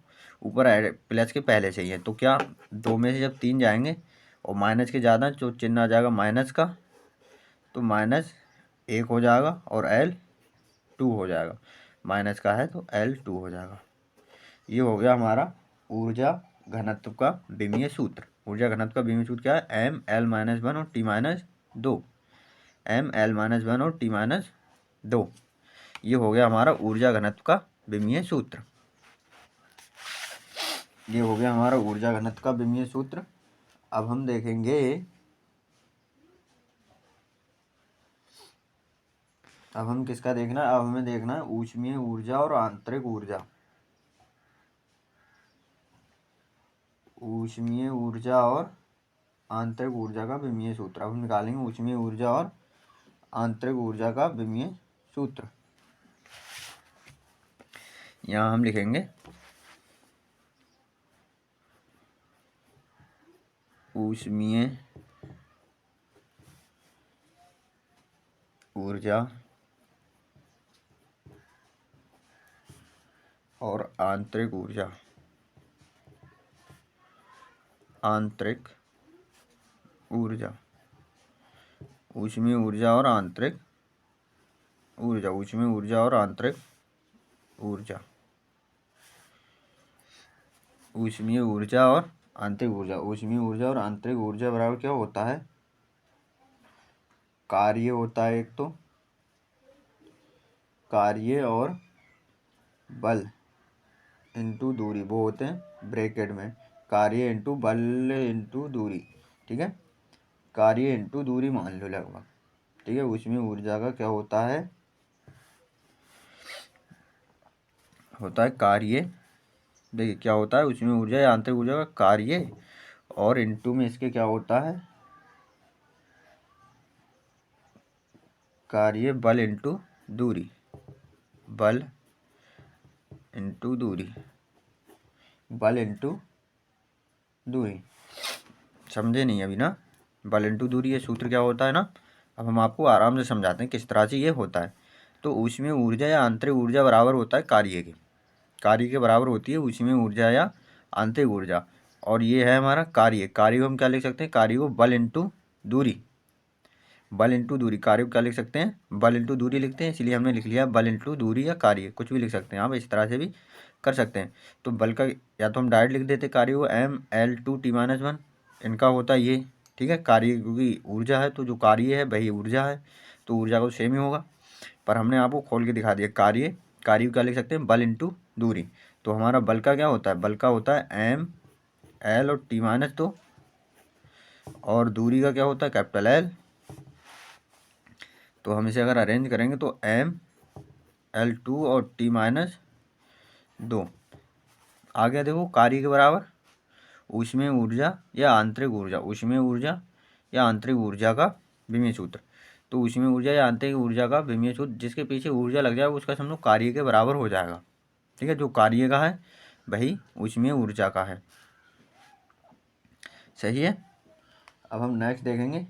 ऊपर प्लस के पहले से ही है, तो क्या 2 में से जब 3 जाएंगे और माइनस के ज़्यादा जो चिन्ह आ जाएगा माइनस का, तो -1 हो जाएगा और l2 हो जाएगा। माइनस का है तो l2 हो जाएगा। ये हो गया हमारा ऊर्जा घनत्व का विमीय सूत्र। ऊर्जा घनत्व का विमीय सूत्र क्या है, ml-1 और t-2, ml-1 और t-2। ये हो गया हमारा ऊर्जा घनत्व का विमीय सूत्र। ये हो गया हमारा ऊर्जा घनत्व का विमीय सूत्र। अब हम देखेंगे, अब हम किसका देखना है, अब हमें देखना है ऊष्मीय ऊर्जा और आंतरिक ऊर्जा, ऊष्मीय ऊर्जा और आंतरिक ऊर्जा का विमीय सूत्र। अब हम निकालेंगे ऊष्मीय ऊर्जा और आंतरिक ऊर्जा का विमीय सूत्र। यहाँ हम लिखेंगे ऊष्मीय ऊर्जा और आंतरिक ऊर्जा, आंतरिक ऊर्जा, ऊष्मीय ऊर्जा और आंतरिक ऊर्जा, ऊष्मीय ऊर्जा और आंतरिक ऊर्जा, ऊष्मीय ऊर्जा और आंतरिक ऊर्जा। ऊष्मीय ऊर्जा और आंतरिक ऊर्जा बराबर क्या होता है, कार्य होता है एक तो, कार्य और बल इंटू दूरी, वो होते हैं ब्रैकेट में, कार्य इंटू बल इंटू दूरी, ठीक है, कार्य इंटू दूरी मान लो लगभग, ठीक है। ऊष्मीय ऊर्जा का क्या होता है, होता है कार्य, देखिए क्या होता है ऊष्मीय ऊर्जा या आंतरिक ऊर्जा का कार्य, और इंटू में इसके क्या होता है, कार्य बल इंटू दूरी, बल इंटू दूरी, बल इंटू दूरी। समझे नहीं अभी ना, बल इंटू दूरी ये सूत्र क्या होता है ना। अब हम आपको आराम से समझाते हैं किस तरह से ये होता है। तो ऊष्मीय ऊर्जा या आंतरिक ऊर्जा बराबर होता है कार्य के, कार्य के बराबर होती है ऊष्मीय ऊर्जा या आंतरिक ऊर्जा। और ये है हमारा कार्य, कार्य को हम क्या लिख सकते हैं, कार्य को बल इंटू दूरी, बल इंटू दूरी, कार्य को क्या लिख सकते हैं, बल इंटू दूरी लिखते हैं, इसलिए हमने लिख लिया बल इंटू दूरी या कार्य, कुछ भी लिख सकते हैं आप, इस तरह से भी कर सकते हैं। तो बल का या तो हम डायरेक्ट लिख देते कार्य को ml2t-1, इनका होता है ये, ठीक है। कार्य क्योंकि ऊर्जा है तो जो कार्य है वही ऊर्जा है, तो ऊर्जा को सेम ही होगा, पर हमने आपको खोल के दिखा दिया। कार्य, कार्य को क्या लिख सकते हैं, बल इंटू दूरी। तो हमारा बल का क्या होता है, बल का होता है ml और t-2, और दूरी का क्या होता है कैपिटल L। तो हम इसे अगर अरेंज करेंगे तो ml2 और t-2 आ गया। देखो कार्य के बराबर ऊष्मीय ऊर्जा या आंतरिक ऊर्जा, ऊष्मीय ऊर्जा या आंतरिक ऊर्जा का विमीय सूत्र। तो उसमें ऊर्जा जानते हैं कि ऊर्जा का विमीय सूत्र जिसके पीछे ऊर्जा लग जाए उसका समझो कार्य के बराबर हो जाएगा। ठीक है, जो कार्य का है वही उसमें ऊर्जा का है। सही है। अब हम नेक्स्ट देखेंगे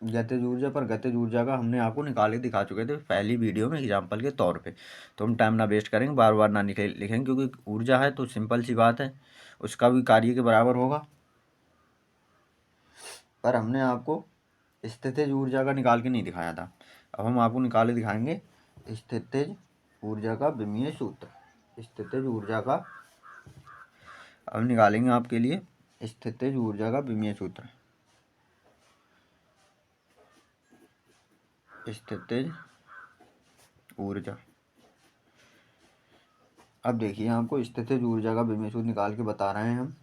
गतिज ऊर्जा पर। गतिज ऊर्जा का हमने आपको निकाल के दिखा चुके थे पहली वीडियो में एग्जाम्पल के तौर पे, तो हम टाइम ना वेस्ट करेंगे, बार बार ना लिखेंगे क्योंकि ऊर्जा है तो सिंपल सी बात है उसका भी कार्य के बराबर होगा। पर हमने आपको स्थितिज ऊर्जा का निकाल के नहीं दिखाया था। अब हम आपको निकाल के दिखाएंगे स्थितिज ऊर्जा का विमीय सूत्र। स्थितिज ऊर्जा का अब निकालेंगे आपके लिए स्थितिज ऊर्जा का विमीय सूत्र। स्थितिज ऊर्जा, अब देखिए आपको स्थितिज ऊर्जा का विमीय सूत्र निकाल के बता रहे हैं हम।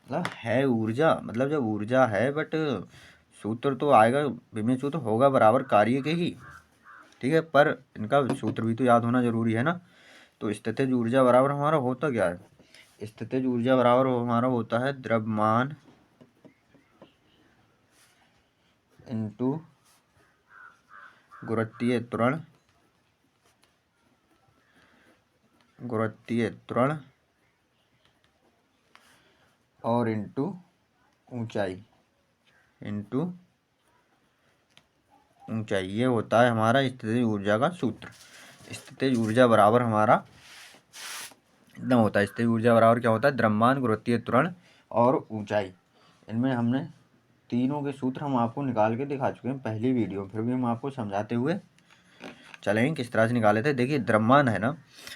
मतलब है ऊर्जा, मतलब जब ऊर्जा है बट सूत्र तो आएगा, विमीय सूत्र होगा बराबर कार्य के ही। ठीक है, पर इनका सूत्र भी तो याद होना जरूरी है ना। तो स्थितिज ऊर्जा बराबर हमारा होता क्या है? स्थितिज ऊर्जा बराबर हमारा होता है द्रव्यमान इंटू गुरुत्वीय त्वरण, गुरुत्वीय त्वरण और इंटू ऊंचाई, इंटू ऊंचाई। ये होता है हमारा स्थितिज ऊर्जा का सूत्र। स्थितिज ऊर्जा बराबर हमारा इतना होता है। स्थितिज ऊर्जा बराबर क्या होता है? द्रव्यमान, गुरुत्वीय त्वरण और ऊंचाई। इनमें हमने तीनों के सूत्र हम आपको निकाल के दिखा चुके हैं पहली वीडियो, फिर भी हम आपको समझाते हुए चलेंगे किस तरह से निकाले थे। देखिए द्रव्यमान है ना,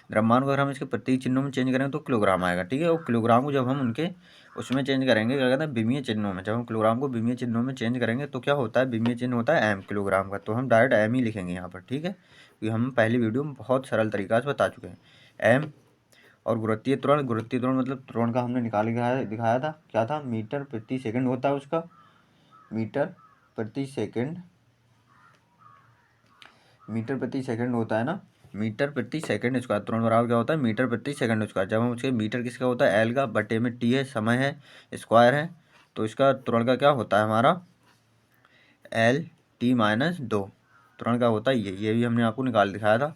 द्रव्यमान को अगर हम इसके प्रतीक चिन्हों में चेंज करेंगे तो किलोग्राम आएगा। ठीक है, और किलोग्राम को जब हम उनके उसमें चेंज करेंगे, क्या कहते हैं, विमीय चिन्हों में, जब हम किलोग्राम को विमीय चिन्हों में चेंज करेंगे तो क्या होता है? विमीय चिन्ह होता है एम किलोग्राम का, तो हम डायरेक्ट एम ही लिखेंगे यहाँ पर। ठीक है, क्योंकि हम पहली वीडियो में बहुत सरल तरीका से बता चुके हैं एम। और गुरुत्वीय त्वरण, गुरुत्वीय त्वरण मतलब त्वरण का हमने निकाल के दिखाया था, क्या था? मीटर प्रति सेकंड होता है उसका, मीटर प्रति सेकंड, मीटर प्रति सेकंड होता है ना, मीटर प्रति सेकंड स्क्वायर। त्वरण बराबर क्या होता है? मीटर प्रति सेकंड स्क्वायर। जब हम उसके मीटर किसका होता है? एल का, बटे में टी है, समय है, स्क्वायर है, तो इसका त्वरण का क्या होता है हमारा? एल टी माइनस 2 त्वरण का होता है ये भी हमने आपको निकाल दिखाया था।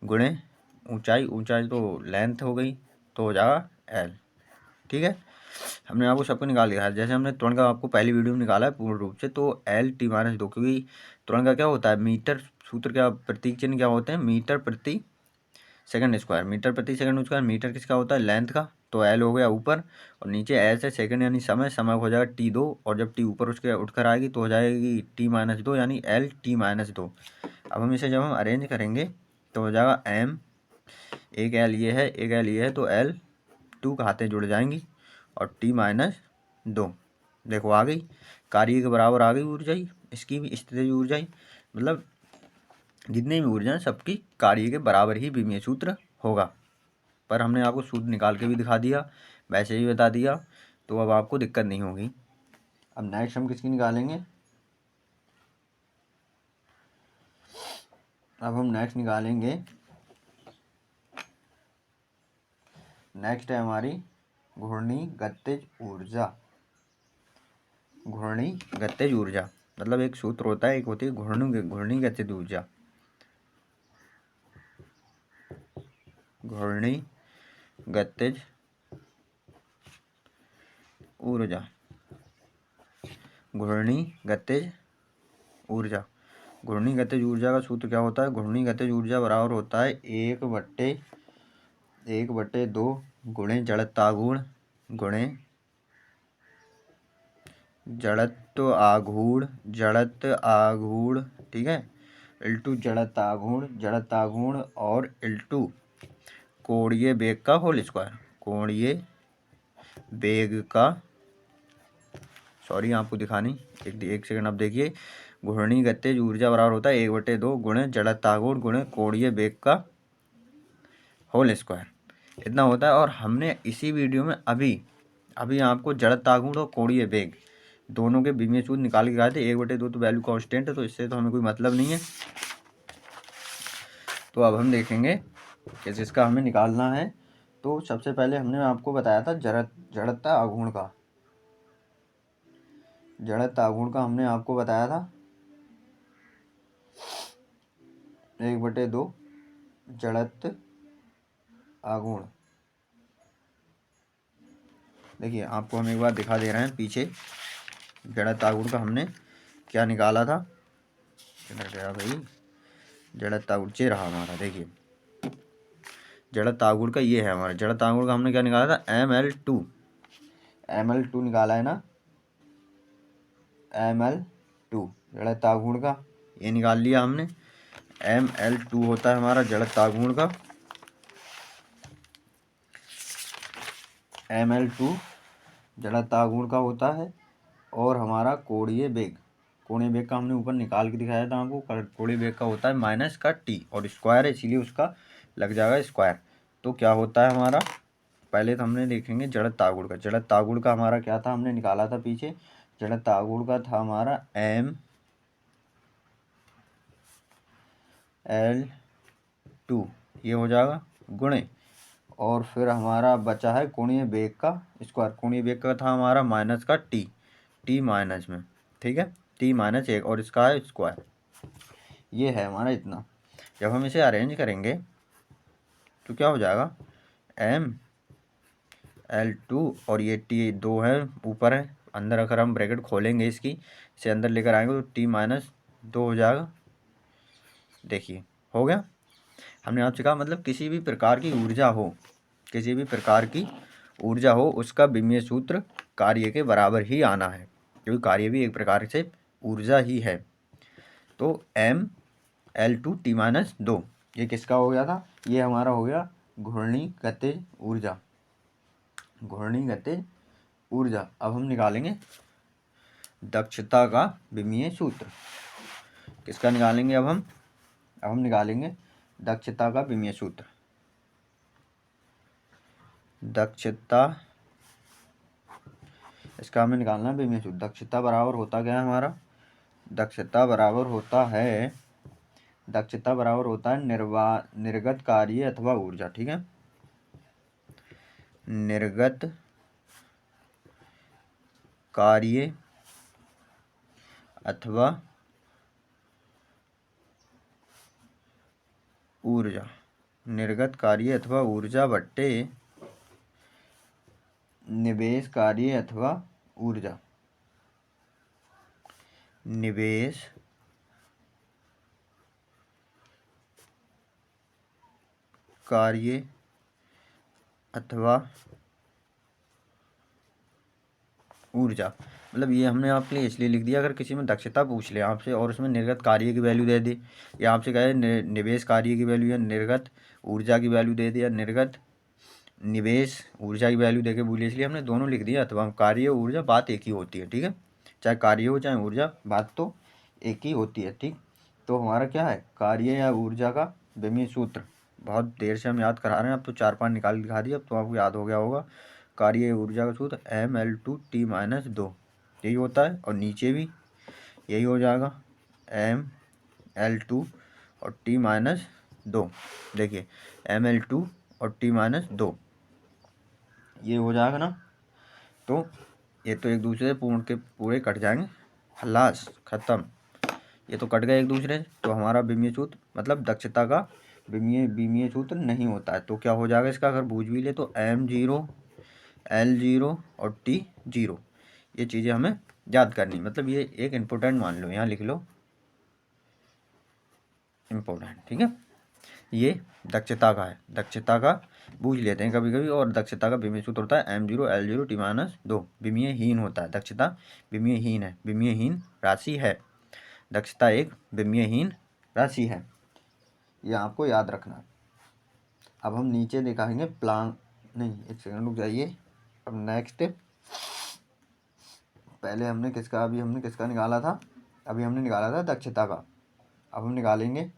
गुणे ऊंचाई, ऊंचाई तो लेंथ हो गई तो हो जाएगा एल। ठीक है, हमने आपको सबको निकाल दिया है। जैसे हमने त्वरण का आपको पहली वीडियो में निकाला है पूर्ण रूप से, तो एल टी माइनस 2, क्योंकि त्वरण का क्या होता है? मीटर, सूत्र क्या, प्रतीक चिन्ह क्या होते हैं? मीटर प्रति सेकंड स्क्वायर। मीटर प्रति सेकंड स्क्वायर, मीटर किसका होता है? लेंथ का, तो एल हो गया ऊपर, और नीचे एल से सेकंड यानी समय, समय हो जाएगा टी 2, और जब टी ऊपर उसके उठकर आएगी तो हो जाएगी टी माइनस 2 यानी एल टी माइनस 2। अब हम इसे जब हम अरेंज करेंगे तो हो जाएगा एम, एक एल ये है, एक एल ये है, तो एल 2 खाते जुड़ जाएंगी और टी माइनस 2, देखो आ गई, कार्य के बराबर आ गई ऊर्जाई, इसकी भी स्थितिज ऊर्जाई। मतलब जितनी भी ऊर्जा है सबकी कार्य के बराबर ही विमीय सूत्र होगा। पर हमने आपको सूत्र निकाल के भी दिखा दिया, वैसे ही बता दिया, तो अब आपको दिक्कत नहीं होगी। अब नेक्स्ट हम किसकी निकालेंगे? अब हम नेक्स्ट निकालेंगे, नेक्स्ट है हमारी घूर्णी गतिज ऊर्जा। घूर्णी गतिज ऊर्जा मतलब एक सूत्र होता है, एक होती है घूर्णी गतिज ऊर्जा। घूर्णी गतिज ऊर्जा, घूर्णी गतिज ऊर्जा। घूर्णी गतिज ऊर्जा का सूत्र क्या होता है? घूर्णी गतिज ऊर्जा बराबर होता है 1/2 गुणे जड़ता गुण गुणे जड़त्व आघूर्ण, जड़त्व आघूर्ण, ठीक है, इल्टू जड़त्व आघूर्ण और इल्टू कोणीय वेग का होल स्क्वायर। कोणीय वेग का, सॉरी आपको दिखानी, एक सेकंड आप देखिए। घूर्णी गतिज ऊर्जा बराबर होता है 1/2 गुणे जड़त्व आघूर्ण गुणे कोणीय वेग का होल स्क्वायर, इतना होता है। और हमने इसी वीडियो में अभी आपको जड़त्व आघूर्ण और कोणीय वेग दोनों के विमीय सूत्र निकाल के आए थे। 1/2 तो वैल्यू कांस्टेंट है, तो इससे तो हमें कोई मतलब नहीं है। तो अब हम देखेंगे कि जिसका हमें निकालना है। तो सबसे पहले हमने आपको बताया था जड़त्व आघूर्ण का, जड़त्व आघूर्ण का हमने आपको बताया था 1/2 जड़त्व आघूर्ण। देखिए आपको हम एक बार दिखा दे रहे हैं पीछे जड़त्व आघूर्ण का हमने क्या निकाला था। किधर गया भाई जड़त्व आघूर्ण, ये रहा हमारा। देखिए जड़त्व आघूर्ण का ये है हमारा, जड़त्व आघूर्ण का हमने क्या निकाला था ML2 निकाला है ना, ML2 जड़त्व आघूर्ण का ये निकाल लिया हमने। ML2 होता है हमारा जड़त्व आघूर्ण का, ML2 जड़त्व आघूर्ण का होता है। और हमारा कोणीय वेग का हमने ऊपर निकाल के दिखाया था आपको। कोणीय वेग का होता है माइनस का टी और स्क्वायर है, इसीलिए उसका लग जाएगा स्क्वायर। तो क्या होता है हमारा, पहले तो हमने देखेंगे जड़त्व आघूर्ण का। जड़त्व आघूर्ण का हमारा क्या था, हमने निकाला था पीछे। जड़त्व आघूर्ण का था हमारा ML2 ये हो जाएगा गुणे, और फिर हमारा बचा है कोणीय वेग का स्क्वायर। कोणीय वेग का था हमारा माइनस का टी माइनस में, ठीक है, t-1 और इसका है स्क्वायर। ये है हमारा इतना। जब हम इसे अरेंज करेंगे तो क्या हो जाएगा ML2 और ये t2 है ऊपर है, अंदर अगर हम ब्रैकेट खोलेंगे इसकी, इसे अंदर लेकर आएंगे तो t-2 हो जाएगा। देखिए हो गया। हमने आपसे कहा मतलब किसी भी प्रकार की ऊर्जा हो, किसी भी प्रकार की ऊर्जा हो उसका विमीय सूत्र कार्य के बराबर ही आना है, क्योंकि कार्य भी एक प्रकार से ऊर्जा ही है। तो ML2 t-2 ये किसका हो गया था, ये हमारा हो गया घूर्णी गतिज ऊर्जा, घूर्णी गतिज ऊर्जा। अब हम निकालेंगे दक्षता का विमीय सूत्र। किसका निकालेंगे अब हम निकालेंगे दक्षता का विमीय सूत्र। दक्षता इसका हमें निकालना है विमीय सूत्र। दक्षता बराबर होता क्या है हमारा, दक्षता बराबर होता है निर्गत कार्य अथवा ऊर्जा, ठीक है, निर्गत कार्य अथवा ऊर्जा, निर्गत कार्य अथवा ऊर्जा बट्टे निवेश कार्य अथवा ऊर्जा, निवेश कार्य अथवा ऊर्जा। मतलब ये हमने आपके लिए इसलिए लिख दिया, अगर किसी में दक्षता पूछ ले आपसे और उसमें निर्गत कार्य की वैल्यू दे दे, या आपसे कहे निवेश कार्य की वैल्यू या निर्गत ऊर्जा की वैल्यू दे दे, या निर्गत निवेश ऊर्जा की वैल्यू दे के बोले, इसलिए हमने दोनों लिख दिया। अथवा कार्य ऊर्जा बात एक ही होती है, ठीक है, चाहे कार्य हो चाहे ऊर्जा बात तो एक ही होती है, ठीक। तो हमारा क्या है कार्य या ऊर्जा का विमीय सूत्र, बहुत देर से हम याद करा रहे हैं, अब तो 4-5 निकाल दिखा दिया, अब तो आपको याद हो गया होगा। कार्य ऊर्जा का सूत्र ML2 t-2 यही होता है, और नीचे भी यही हो जाएगा ML2 और t-2। देखिए ML2 और t-2 ये हो जाएगा ना, तो ये तो एक दूसरे से पूर्ण के पूरे कट जाएंगे, खलास खत्म, ये तो कट गए एक दूसरे से। तो हमारा विमीय सूत्र मतलब दक्षता का विमीय सूत्र नहीं होता है। तो क्या हो जाएगा इसका, अगर बूझ भी ले तो M0 L0 और T0, ये चीज़ें हमें याद करनी, मतलब ये एक इम्पोर्टेंट मान लो, यहाँ लिख लो इम्पोर्टेंट, ठीक है। ये दक्षता का है, दक्षता का बूझ लेते हैं कभी कभी। और दक्षता का विमीय सूत्र होता है M0 L0 t-2, विमीयहीन होता है। दक्षता विमीयहीन है, विमीयहीन राशि है, दक्षता एक विमीयहीन राशि है, ये आपको याद रखना। अब हम नीचे दिखाएंगे प्लांक, नहीं एक सेकंड रुक जाइए। अब नेक्स्ट पहले हमने किसका निकाला था, अभी हमने निकाला था दक्षता का। अब हम निकालेंगे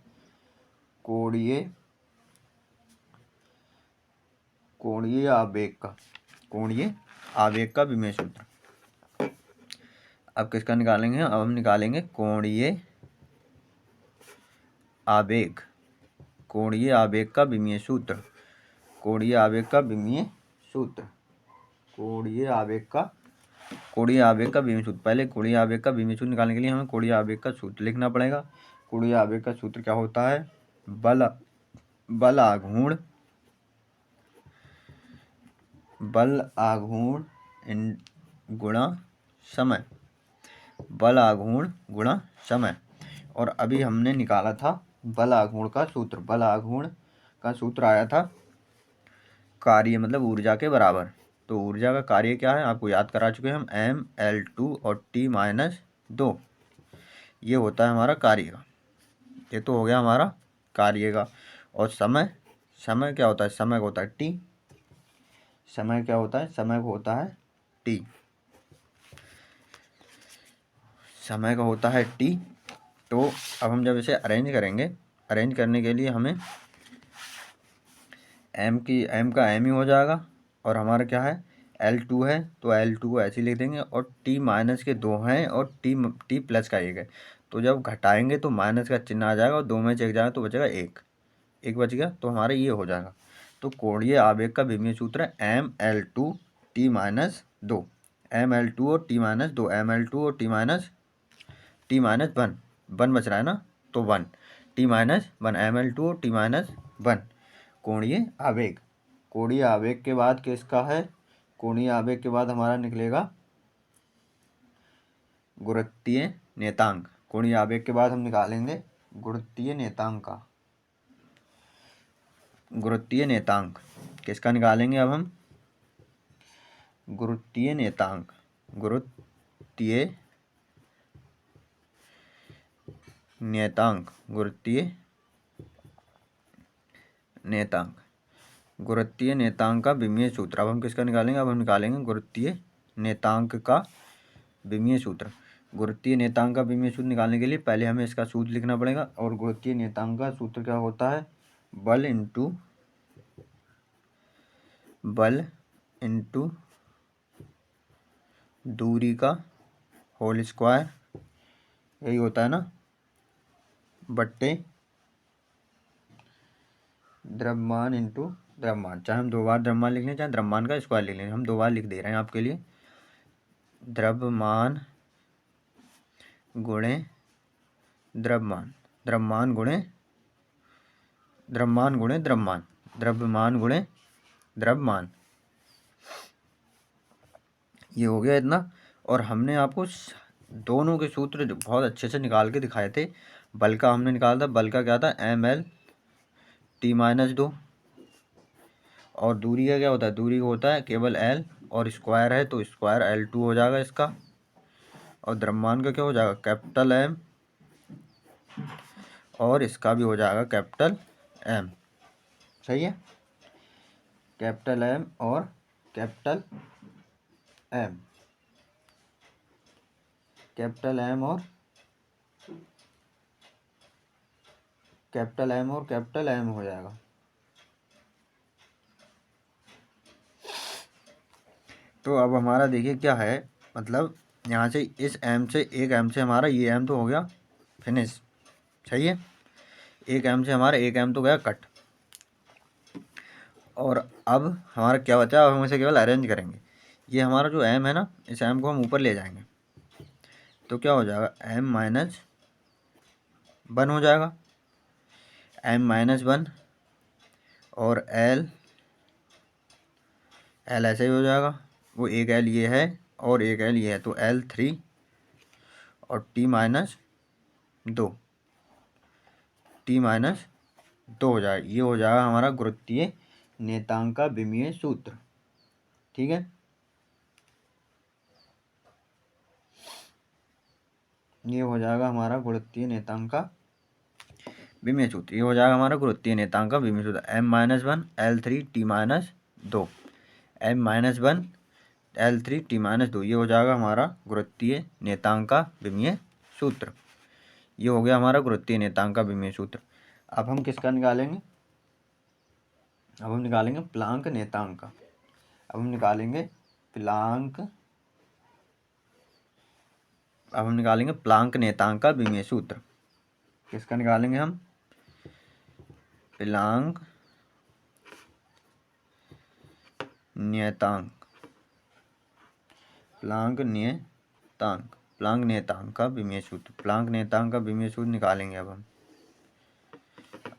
कोणीय आवेग का विमीय सूत्र। अब किसका निकालेंगे, अब हम निकालेंगे कोणीय आवेग का विमीय सूत्र। कोणीय आवेग का विमीय सूत्र, कोणीय आवेग का विमीय सूत्र। पहले कोणीय आवेग का विमीय सूत्र निकालने के लिए हमें कोणीय आवेग का सूत्र लिखना पड़ेगा। कोणीय आवेग का सूत्र क्या होता है, बल बल आघूर्ण गुणा समय, बल आघूर्ण गुणा समय। और अभी हमने निकाला था बल आघूर्ण का सूत्र। बल आघूर्ण का सूत्र आया था कार्य मतलब ऊर्जा के बराबर। तो ऊर्जा का कार्य क्या है आपको याद करा चुके हैं हम, mL2 और T-2 ये होता है हमारा कार्य का। ये तो हो गया हमारा कार्य का। और समय क्या होता है, समय का होता है T। समय क्या होता है, समय को होता है T, समय का होता है T। तो अब हम जब इसे अरेंज करेंगे, अरेंज करने के लिए हमें m का m ही हो जाएगा। और हमारा क्या है L2 है तो L2 को ऐसे ही लिख देंगे। और T- के 2 हैं और T प्लस का 1 है। तो जब घटाएंगे तो माइनस का चिन्ह आ जाएगा और 2 में से 1 जाएगा तो बचेगा 1, 1 बच गया। तो हमारा ये हो जाएगा। तो कोणीय आवेग का विमीय सूत्र है mL2 T-2, mL2 और T-2, mL2 और T-1 1 बच रहा है ना, तो 1 T-1 mL2 और T-1 कोणीय आवेग। कोणीय आवेग के बाद किसका है, कोणीय आवेग के बाद हमारा निकलेगा गुरुत्वीय नियतांक। कोणीय आवेग के बाद हम निकालेंगे गुरुत्वीय नियतांक का। गुरुत्वीय नियतांक किसका निकालेंगे अब हम, गुरुत्वीय नियतांक। गुरुत्वीय नियतांक, गुरुत्वीय नियतांक, गुरुत्वीय नियतांक का विमीय सूत्र। अब हम किसका निकालेंगे, अब हम निकालेंगे गुरुत्वीय नियतांक का विमीय सूत्र। गुरुत्वीय नियतांक का विमीय सूत्र निकालने के लिए पहले हमें इसका सूत्र लिखना पड़ेगा। और गुरुत्वीय नियतांक का सूत्र क्या होता है, बल इंटू दूरी का होल स्क्वायर, यही होता है ना, बट्टे द्रव्यमान इंटू द्रव्यमान। चाहे हम 2 बार द्रव्यमान लिख लें चाहे द्रव्यमान का स्क्वायर लिख लें, हम 2 बार लिख दे रहे हैं आपके लिए। द्रव्यमान गुणे द्रव्यमान, द्रव्यमान गुणे द्रव्यमान गुणे द्रव्यमान, द्रव्यमान गुणे द्रव्यमान, ये हो गया इतना। और हमने आपको दोनों के सूत्र बहुत अच्छे से निकाल के दिखाए थे। बल का हमने निकाला था, बल का क्या था mL T-2। और दूरी का क्या होता है, दूरी का होता है केवल L और स्क्वायर है तो स्क्वायर L2 हो जाएगा इसका। और द्रव्यमान का क्या हो जाएगा कैपिटल M और इसका भी हो जाएगा कैपिटल M। सही है, कैपिटल M और कैपिटल M, कैपिटल M और कैपिटल M और कैपिटल M हो जाएगा। तो अब हमारा देखिए क्या है, मतलब यहाँ से इस M से एक M से हमारा ये M तो हो गया फिनिश। सही है, एक M से हमारा एक M तो गया कट। और अब हमारा क्या बचा, अब हम इसे केवल अरेंज करेंगे। ये हमारा जो M है ना, इस M को हम ऊपर ले जाएंगे तो क्या हो जाएगा M-1 हो जाएगा, M-1 और L ऐसे ही हो जाएगा। वो एक L ये है और एक L ये है तो L3 और T-2 हो जाएगा। ये हो जाएगा हमारा गुरुत्वीय नियतांक का विमीय सूत्र। ठीक है, ये हो जाएगा हमारा गुरुत्वीय नियतांक का विमीय सूत्र। ये हो जाएगा हमारा गुरुत्वीय नियतांक का विमीय सूत्र M-1 L3 T-2, M-1 L3 T-2, ये हो जाएगा हमारा गुरुत्वीय नियतांक का विमीय सूत्र। ये हो गया हमारा गुरुत्वीय नियतांक का विमीय सूत्र। अब हम किसका निकालेंगे, अब हम निकालेंगे प्लांक नियतांक का। अब हम निकालेंगे प्लांक नियतांक का विमीय सूत्र। किसका निकालेंगे हम, प्लांक नियतांक, प्लांक नियतांक का विमीय सूत्र। प्लांक नियतांक का विमीय सूत्र निकालेंगे अब हम।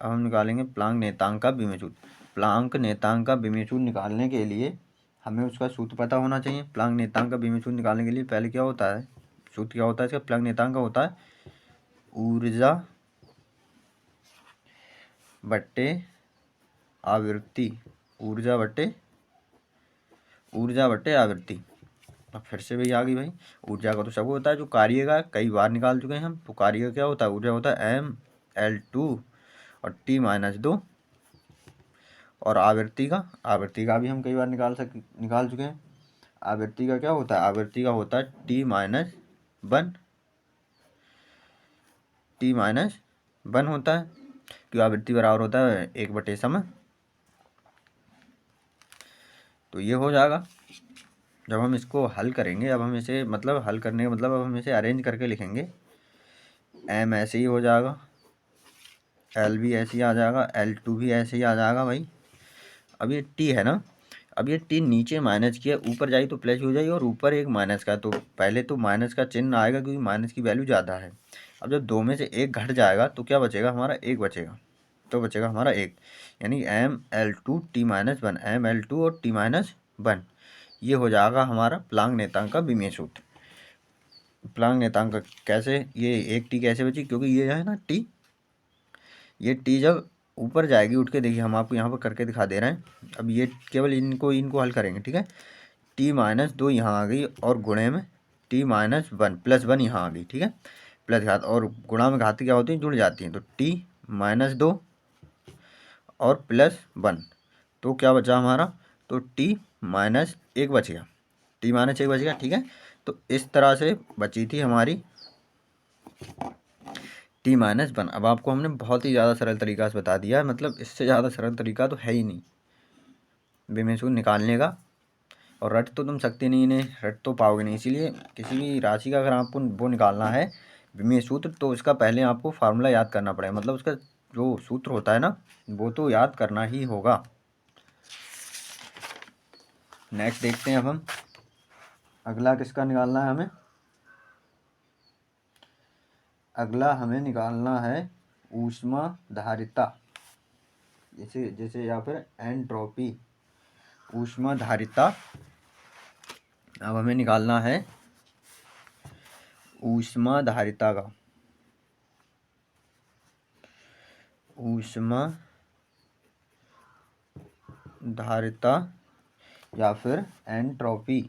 अब हम निकालेंगे प्लांक नेतांक का विमीय सूत्र। प्लांक नेतांक का विमीय सूत्र निकालने के लिए हमें उसका सूत्र पता होना चाहिए। प्लांक नेतांक का विमीय सूत्र निकालने के लिए पहले क्या होता है, सूत्र क्या होता है इसका, प्लांक नेतांक का होता है ऊर्जा बट्टे आवृत्ति, ऊर्जा बट्टे आवृत्ति। अब फिर से वही आ गई भाई, ऊर्जा का तो सब होता है, जो कार्य का कई बार निकाल चुके हैं हम, तो कार्य का क्या होता है, ऊर्जा होता है mL2 और T-2। और आवृत्ति का भी हम कई बार निकाल चुके हैं। आवृत्ति का क्या होता है, आवृत्ति का होता है T-1 होता है, क्योंकि आवृत्ति बराबर होता है 1 समय। तो ये हो जाएगा। जब हम इसको हल करेंगे, अब हम इसे मतलब हल करने का मतलब अब हम इसे अरेंज करके लिखेंगे। m ऐसे ही हो जाएगा, l भी ऐसे ही आ जाएगा, L2 भी ऐसे ही आ जाएगा भाई। अब ये t है ना, अब ये t नीचे माइनस किया, ऊपर जाएगी तो प्लस हो जाएगी, और ऊपर एक माइनस का, तो पहले तो माइनस का चिन्ह आएगा क्योंकि माइनस की वैल्यू ज़्यादा है। अब जब 2 में से 1 घट जाएगा तो क्या बचेगा हमारा, 1 बचेगा, तो बचेगा हमारा 1, यानी mL2 T-1, mL2 और T-1। ये हो जाएगा हमारा प्लांक नेतांक का विमीय सूत्र। प्लांक नेतांक कैसे, ये एक टी कैसे बची, क्योंकि ये है ना टी, ये टी जब ऊपर जाएगी उठ के, देखिए हम आपको यहाँ पर करके दिखा दे रहे हैं। अब ये केवल इनको हल करेंगे, ठीक है। T-2 यहाँ आ गई और गुणे में T-1 +1 यहाँ आ गई, ठीक है। प्लस घात और गुणा में घात क्या होती है, जुड़ जाती हैं, तो T-2 और +1, तो क्या बचा हमारा, तो T-1 बच गया, T-1 बच गया, ठीक है। तो इस तरह से बची थी हमारी T-1। अब आपको हमने बहुत ही ज़्यादा सरल तरीका से बता दिया है, मतलब इससे ज़्यादा सरल तरीका तो है ही नहीं विमीय सूत्र निकालने का। और रट तो तुम सकते नहीं, इन्हें रट तो पाओगे नहीं, इसीलिए किसी भी राशि का अगर आपको वो निकालना है विमीय सूत्र, तो उसका पहले आपको फार्मूला याद करना पड़ेगा, मतलब उसका जो सूत्र होता है ना, वो तो याद करना ही होगा। नेक्स्ट देखते हैं अब हम, अगला किसका निकालना है हमें, अगला हमें निकालना है ऊष्माधारिता, जैसे या फिर एंट्रोपी, ऊष्माधारिता। अब हमें निकालना है ऊष्माधारिता का, ऊष्माधारिता या फिर एंट्रोपी,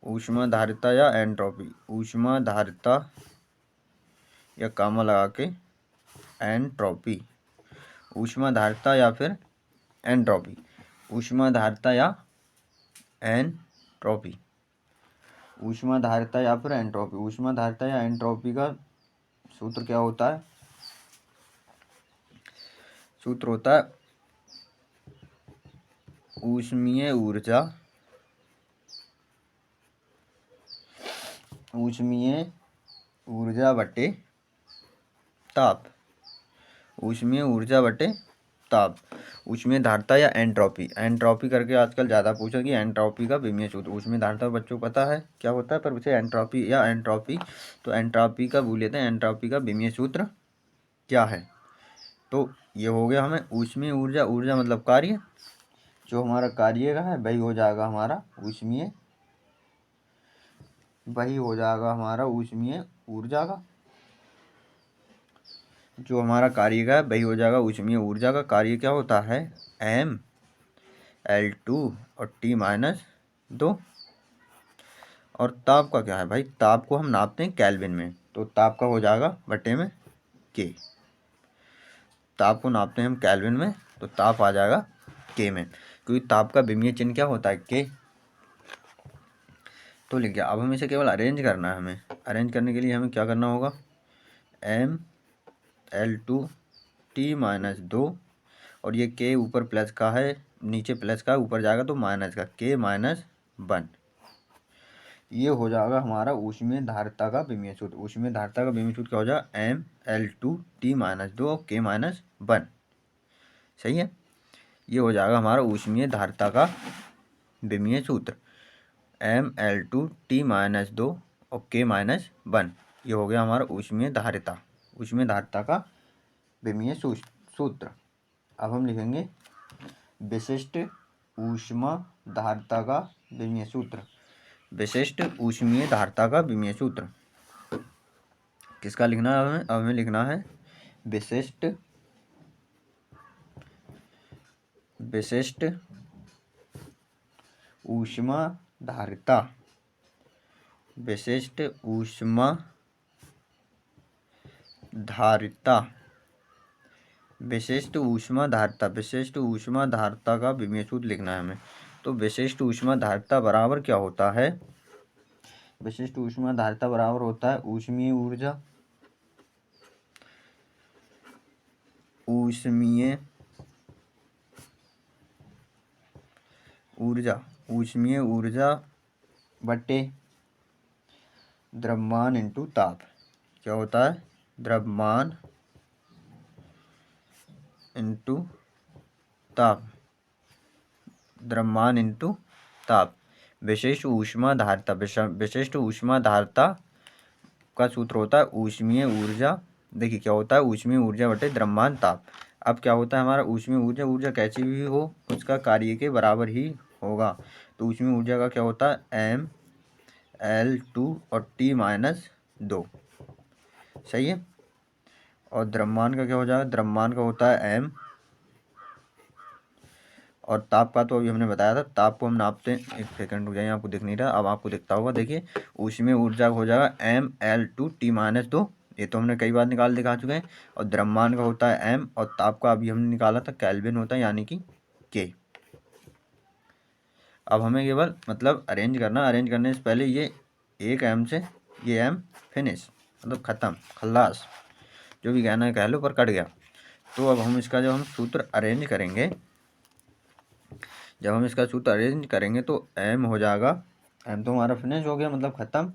ऊष्माधारिता या एंट्रोपी, ऊष्माधारिता या कामा लगा के एंट्रोपी, ऊष्माधारिता या फिर एंट्रोपी, ऊष्माधारिता या एंट्रोपी, ऊष्माधारिता या फिर एंट्रोपी। ऊष्माधारिता या एंट्रोपी का सूत्र क्या होता है, सूत्र होता है ऊष्मीय ऊर्जा बटे ताप, ऊष्मीय ऊर्जा बटे ताप, ऊष्मीय धारिता या एंट्रोपी करके आजकल ज़्यादा पूछा कि एंट्रोपी का विमीय सूत्र। ऊष्मीय धारिता बच्चों को पता है क्या होता है, पर उसे एंट्रोपी तो एंट्रोपी का भूल लेते हैं, एंट्रोपी का विमीय सूत्र क्या है। तो ये हो गया हमें ऊष्मीय ऊर्जा मतलब कार्य, जो हमारा कार्य का है वही हो जाएगा हमारा ऊष्मीय, वही हो जाएगा हमारा ऊष्मीय ऊर्जा का, जो हमारा कार्य का है वही हो जाएगा ऊष्मीय ऊर्जा का। कार्य क्या होता है, mL2 और T-2। और ताप का क्या है भाई, ताप को हम नापते हैं केल्विन में, तो ताप का हो जाएगा बटे में K, ताप को नापते हैं हम केल्विन में, तो ताप आ जाएगा K में, क्योंकि ताप का विमीय चिन्ह क्या होता है, K। तो लिख गया। अब हमें इसे केवल अरेंज करना है, हमें अरेंज करने के लिए हमें क्या करना होगा, mL2 T-2 और ये K ऊपर प्लस का है, नीचे प्लस का, ऊपर जाएगा तो माइनस का, K-1। ये हो जाएगा हमारा ऊष्मीय धारिता का विमीय सूत्र। ऊष्मीय धारिता का विमीय सूत्र क्या हो जाएगा, mL2 T-2 और K-1। सही है, ये हो जाएगा हमारा ऊष्मीय धारिता का विमीय सूत्र। ML2T-2 और K-1। ये हो गया हमारा ऊष्मीय धारिता। ऊष्मीय धारिता का विमीय सूत्र। अब हम लिखेंगे विशिष्ट ऊष्मा धारिता का विमीय सूत्र। विशिष्ट ऊष्मीय धारिता का विमीय सूत्र किसका लिखना है हमें? अब हमें लिखना है विशिष्ट ऊष्मा धारिता। विशिष्ट ऊष्मा धारिता। विशिष्ट ऊष्मा धारिता। विशिष्ट ऊष्मा धारिता का विमीय सूत्र लिखना है हमें। तो विशिष्ट ऊष्मा धारिता बराबर क्या होता है? विशिष्ट ऊष्मा धारिता बराबर होता है ऊष्मीय ऊर्जा। ऊष्मीय ऊर्जा बटे द्रव्यमान इंटू ताप। क्या होता है? द्रव्यमान इंटू ताप। द्रव्यमान इंटू ताप। विशिष्ट ऊष्मा धारिता। विशिष्ट ऊष्मा धारिता का सूत्र होता है ऊष्मीय ऊर्जा। देखिए क्या होता है? ऊष्मीय ऊर्जा बटे द्रव्यमान ताप। अब क्या होता है हमारा? ऊष्मीय ऊर्जा कैसी भी हो उसका कार्य के बराबर ही होगा। तो ऊष्मीय ऊर्जा का क्या होता है? ML2 और T-2। सही है। और द्रव्यमान का क्या हो जाएगा? द्रव्यमान का होता है M। और ताप का तो अभी हमने बताया था, ताप को हम नापते हैं। एक सेकंड रुक जाइए, आपको दिख नहीं रहा, अब आपको दिखता होगा। देखिए ऊष्मीय ऊर्जा हो जाएगा ML2T-2। ये तो हमने कई बार निकाल दिखा चुके हैं। और द्रव्यमान का होता है M और ताप का अभी हमने निकाला था केल्विन होता है, यानी कि K। अब हमें केवल मतलब अरेंज करना। अरेंज करने से पहले ये एक M से ये M फिनिश, मतलब ख़त्म, खल्लास, जो भी कहना है कह लो, पर कट गया। तो अब हम इसका जब हम सूत्र अरेंज करेंगे, तो M हो जाएगा, M तो हमारा फिनिश हो गया, मतलब ख़त्म।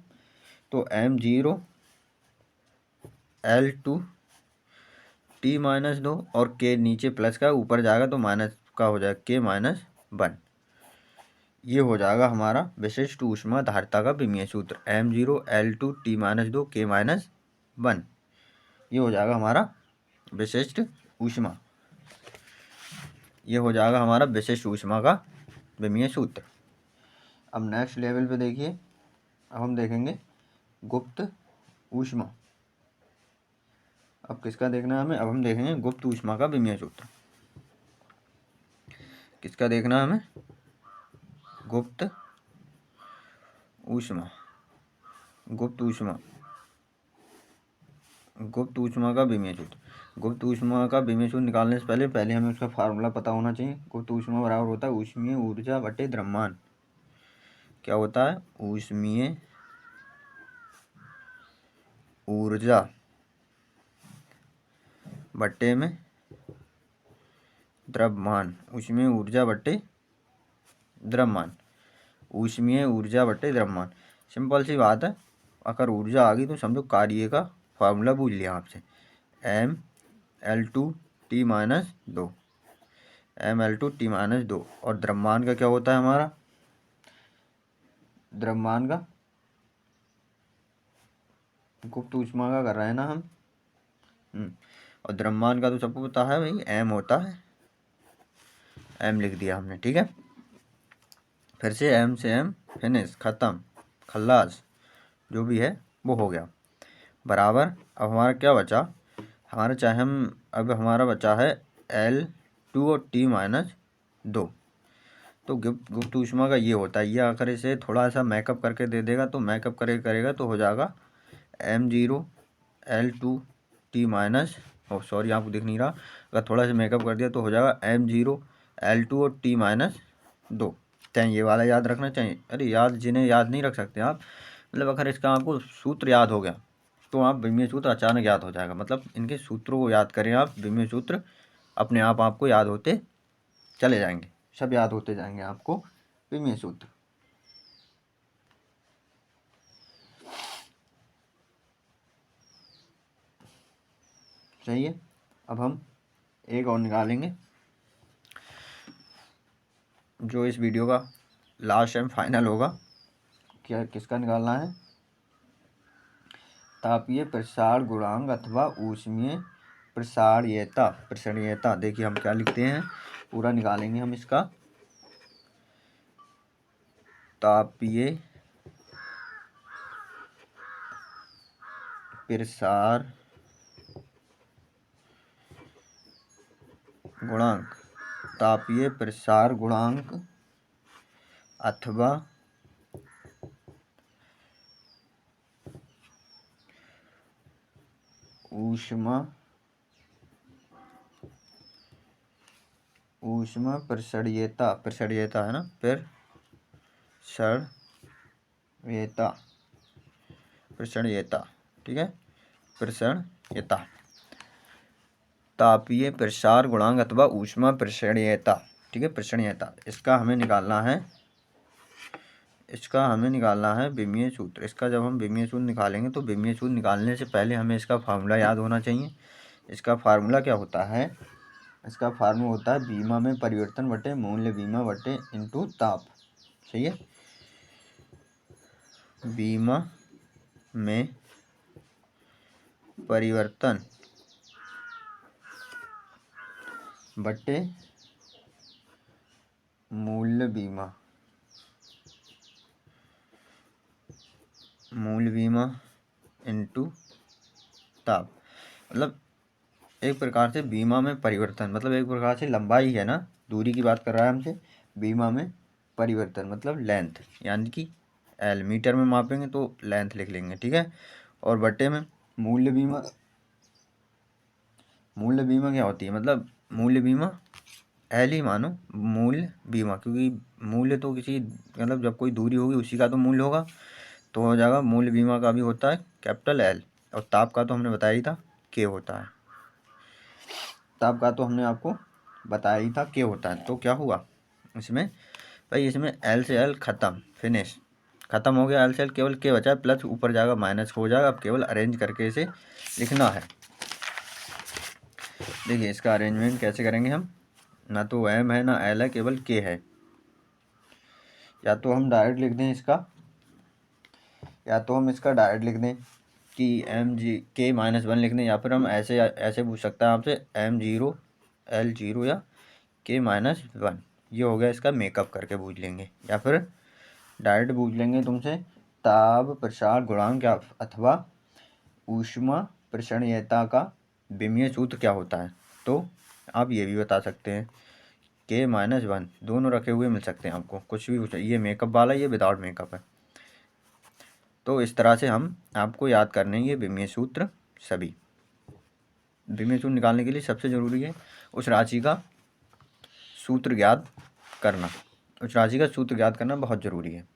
तो M0 L2 T-2 और K नीचे प्लस का, ऊपर जाएगा तो माइनस का हो जाएगा K-1। ये हो जाएगा हमारा विशिष्ट ऊष्मा धारिता का विमीय सूत्र। M0 L2 T-2 K-1। ये हो जाएगा हमारा विशिष्ट ऊष्मा। ये हो जाएगा हमारा विशिष्ट ऊष्मा का विमीय सूत्र। अब नेक्स्ट लेवल पे देखिए, अब हम देखेंगे गुप्त ऊष्मा। अब किसका देखना है हमें? अब हम देखेंगे गुप्त ऊष्मा का विमीय सूत्र। किसका देखना है हमें? गुप्त ऊष्मा। गुप्त ऊष्मा का विमीय सूत्र। गुप्त ऊष्मा का विमीय सूत्र निकालने से पहले हमें उसका फार्मूला पता होना चाहिए। गुप्त ऊष्मा बराबर होता है ऊष्मीय ऊर्जा बटे द्रव्यमान। क्या होता है? ऊष्मीय ऊर्जा बटे में द्रव्यमान। ऊष्मीय ऊर्जा बटे द्रव्यमान। ऊष्मीय ऊर्जा बटे द्रव्यमान। सिंपल सी बात है, अगर ऊर्जा आ गई तो समझो कार्य का फार्मूला भूल लिया आपसे। ML2T-2। ML2T-2। और द्रव्यमान का क्या होता है हमारा? द्रव्यमान का, गुप्त ऊष्मा का कर रहे हैं ना हम। और द्रव्यमान का तो सबको पता है भाई, M होता है। M लिख दिया हमने, ठीक है। फिर से M से M फिनिश, ख़त्म, खल्लास, जो भी है वो हो गया, बराबर। अब हमारा क्या बचा? अब हमारा बचा है L2 और T-2। तो गुप्त ऊष्मा का ये होता है। ये आकर इसे थोड़ा सा मेकअप करके दे देगा, तो मेकअप करेगा तो हो जाएगा M0 L2 T-, सॉरी आपको दिख नहीं रहा, अगर थोड़ा सा मेकअप कर दिया तो हो जाएगा M0 L2 और T-2। चाहिए ये वाला याद रखना चाहिए। अरे याद, जिन्हें याद नहीं रख सकते आप, मतलब अगर इसका आपको सूत्र याद हो गया तो आप विमीय सूत्र अचानक याद हो जाएगा। मतलब इनके सूत्रों को याद करें आप, विमीय सूत्र अपने आप आपको याद होते चले जाएंगे, सब याद होते जाएंगे आपको विमीय सूत्र। सही है। अब हम एक और निकालेंगे, जो इस वीडियो का लास्ट एंड फाइनल होगा। क्या किसका निकालना है? तापीय प्रसार गुणांक अथवा ऊष्मीय प्रसारणीयता। देखिए हम क्या लिखते हैं, पूरा निकालेंगे हम इसका। तापीय प्रसार गुणांक, तापीय प्रसार गुणांक अथवा ऊष्मा प्रसारणीयता है ना, प्रसारणीयता, ठीक है, प्रसारणीयता। तापीय प्रसार गुणांक अथवा ऊष्मा प्रसारणीयता, ठीक है, प्रसारणीयता। इसका हमें निकालना है विमीय सूत्र। इसका जब हम विमीय सूत्र निकालेंगे तो विमीय सूत्र निकालने से पहले हमें इसका फार्मूला याद होना चाहिए। इसका फार्मूला क्या होता है? इसका फार्मूला होता है बीमा में परिवर्तन बटे मूल्य बीमा बटे इंटू ताप। सही है, बीमा में परिवर्तन बटे मूल्य बीमा इंटू ताप। मतलब एक प्रकार से बीमा में परिवर्तन मतलब एक प्रकार से लंबाई है ना, दूरी की बात कर रहा है हमसे। बीमा में परिवर्तन मतलब लेंथ, यानी कि एल, मीटर में मापेंगे तो लेंथ लिख लेंगे, ठीक है। और बटे में मूल्य बीमा क्या होती है? मतलब मूल्य बीमा एल ही मानो मूल्य बीमा, क्योंकि मूल्य तो किसी मतलब जब कोई दूरी होगी उसी का तो मूल्य होगा, तो हो जाएगा मूल्य बीमा का भी होता है कैपिटल एल। और ताप का तो हमने बताया ही था के होता है, ताप का तो हमने आपको बताया ही था के होता है। तो क्या हुआ इसमें भाई, इसमें एल से एल खत्म, फिनिश, खत्म हो गया। एल से एल केवल के बचा है, प्लस ऊपर जाएगा माइनस हो जाएगा। अब केवल अरेंज करके इसे लिखना है। देखिए इसका अरेंजमेंट कैसे करेंगे हम, ना तो एम है ना एल है, केवल के है। या तो हम डायरेक्ट लिख दें इसका, डायरेक्ट लिख दें कि एम जी के -1 लिख दें, या फिर हम ऐसे पूछ सकता है आपसे M0 L0 या के -1। ये हो गया इसका मेकअप करके पूछ लेंगे, या फिर डायरेक्ट पूछ लेंगे तुमसे ताप प्रसार गुणांक अथवा ऊष्मा प्रसारणीयता का विमीय सूत्र क्या होता है। तो आप ये भी बता सकते हैं के -1, दोनों रखे हुए मिल सकते हैं आपको, कुछ भी पूछा। ये मेकअप वाला, ये विदाउट मेकअप है। तो इस तरह से हम आपको याद करने ये विमीय सूत्र सभी। विमीय सूत्र निकालने के लिए सबसे ज़रूरी है उस राशि का सूत्र ज्ञात करना। बहुत ज़रूरी है।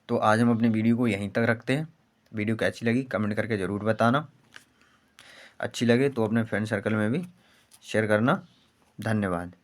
तो आज हम अपने वीडियो को यहीं तक रखते हैं। वीडियो कैसी लगी कमेंट करके ज़रूर बताना। अच्छी लगे तो अपने फ्रेंड सर्कल में भी शेयर करना। धन्यवाद।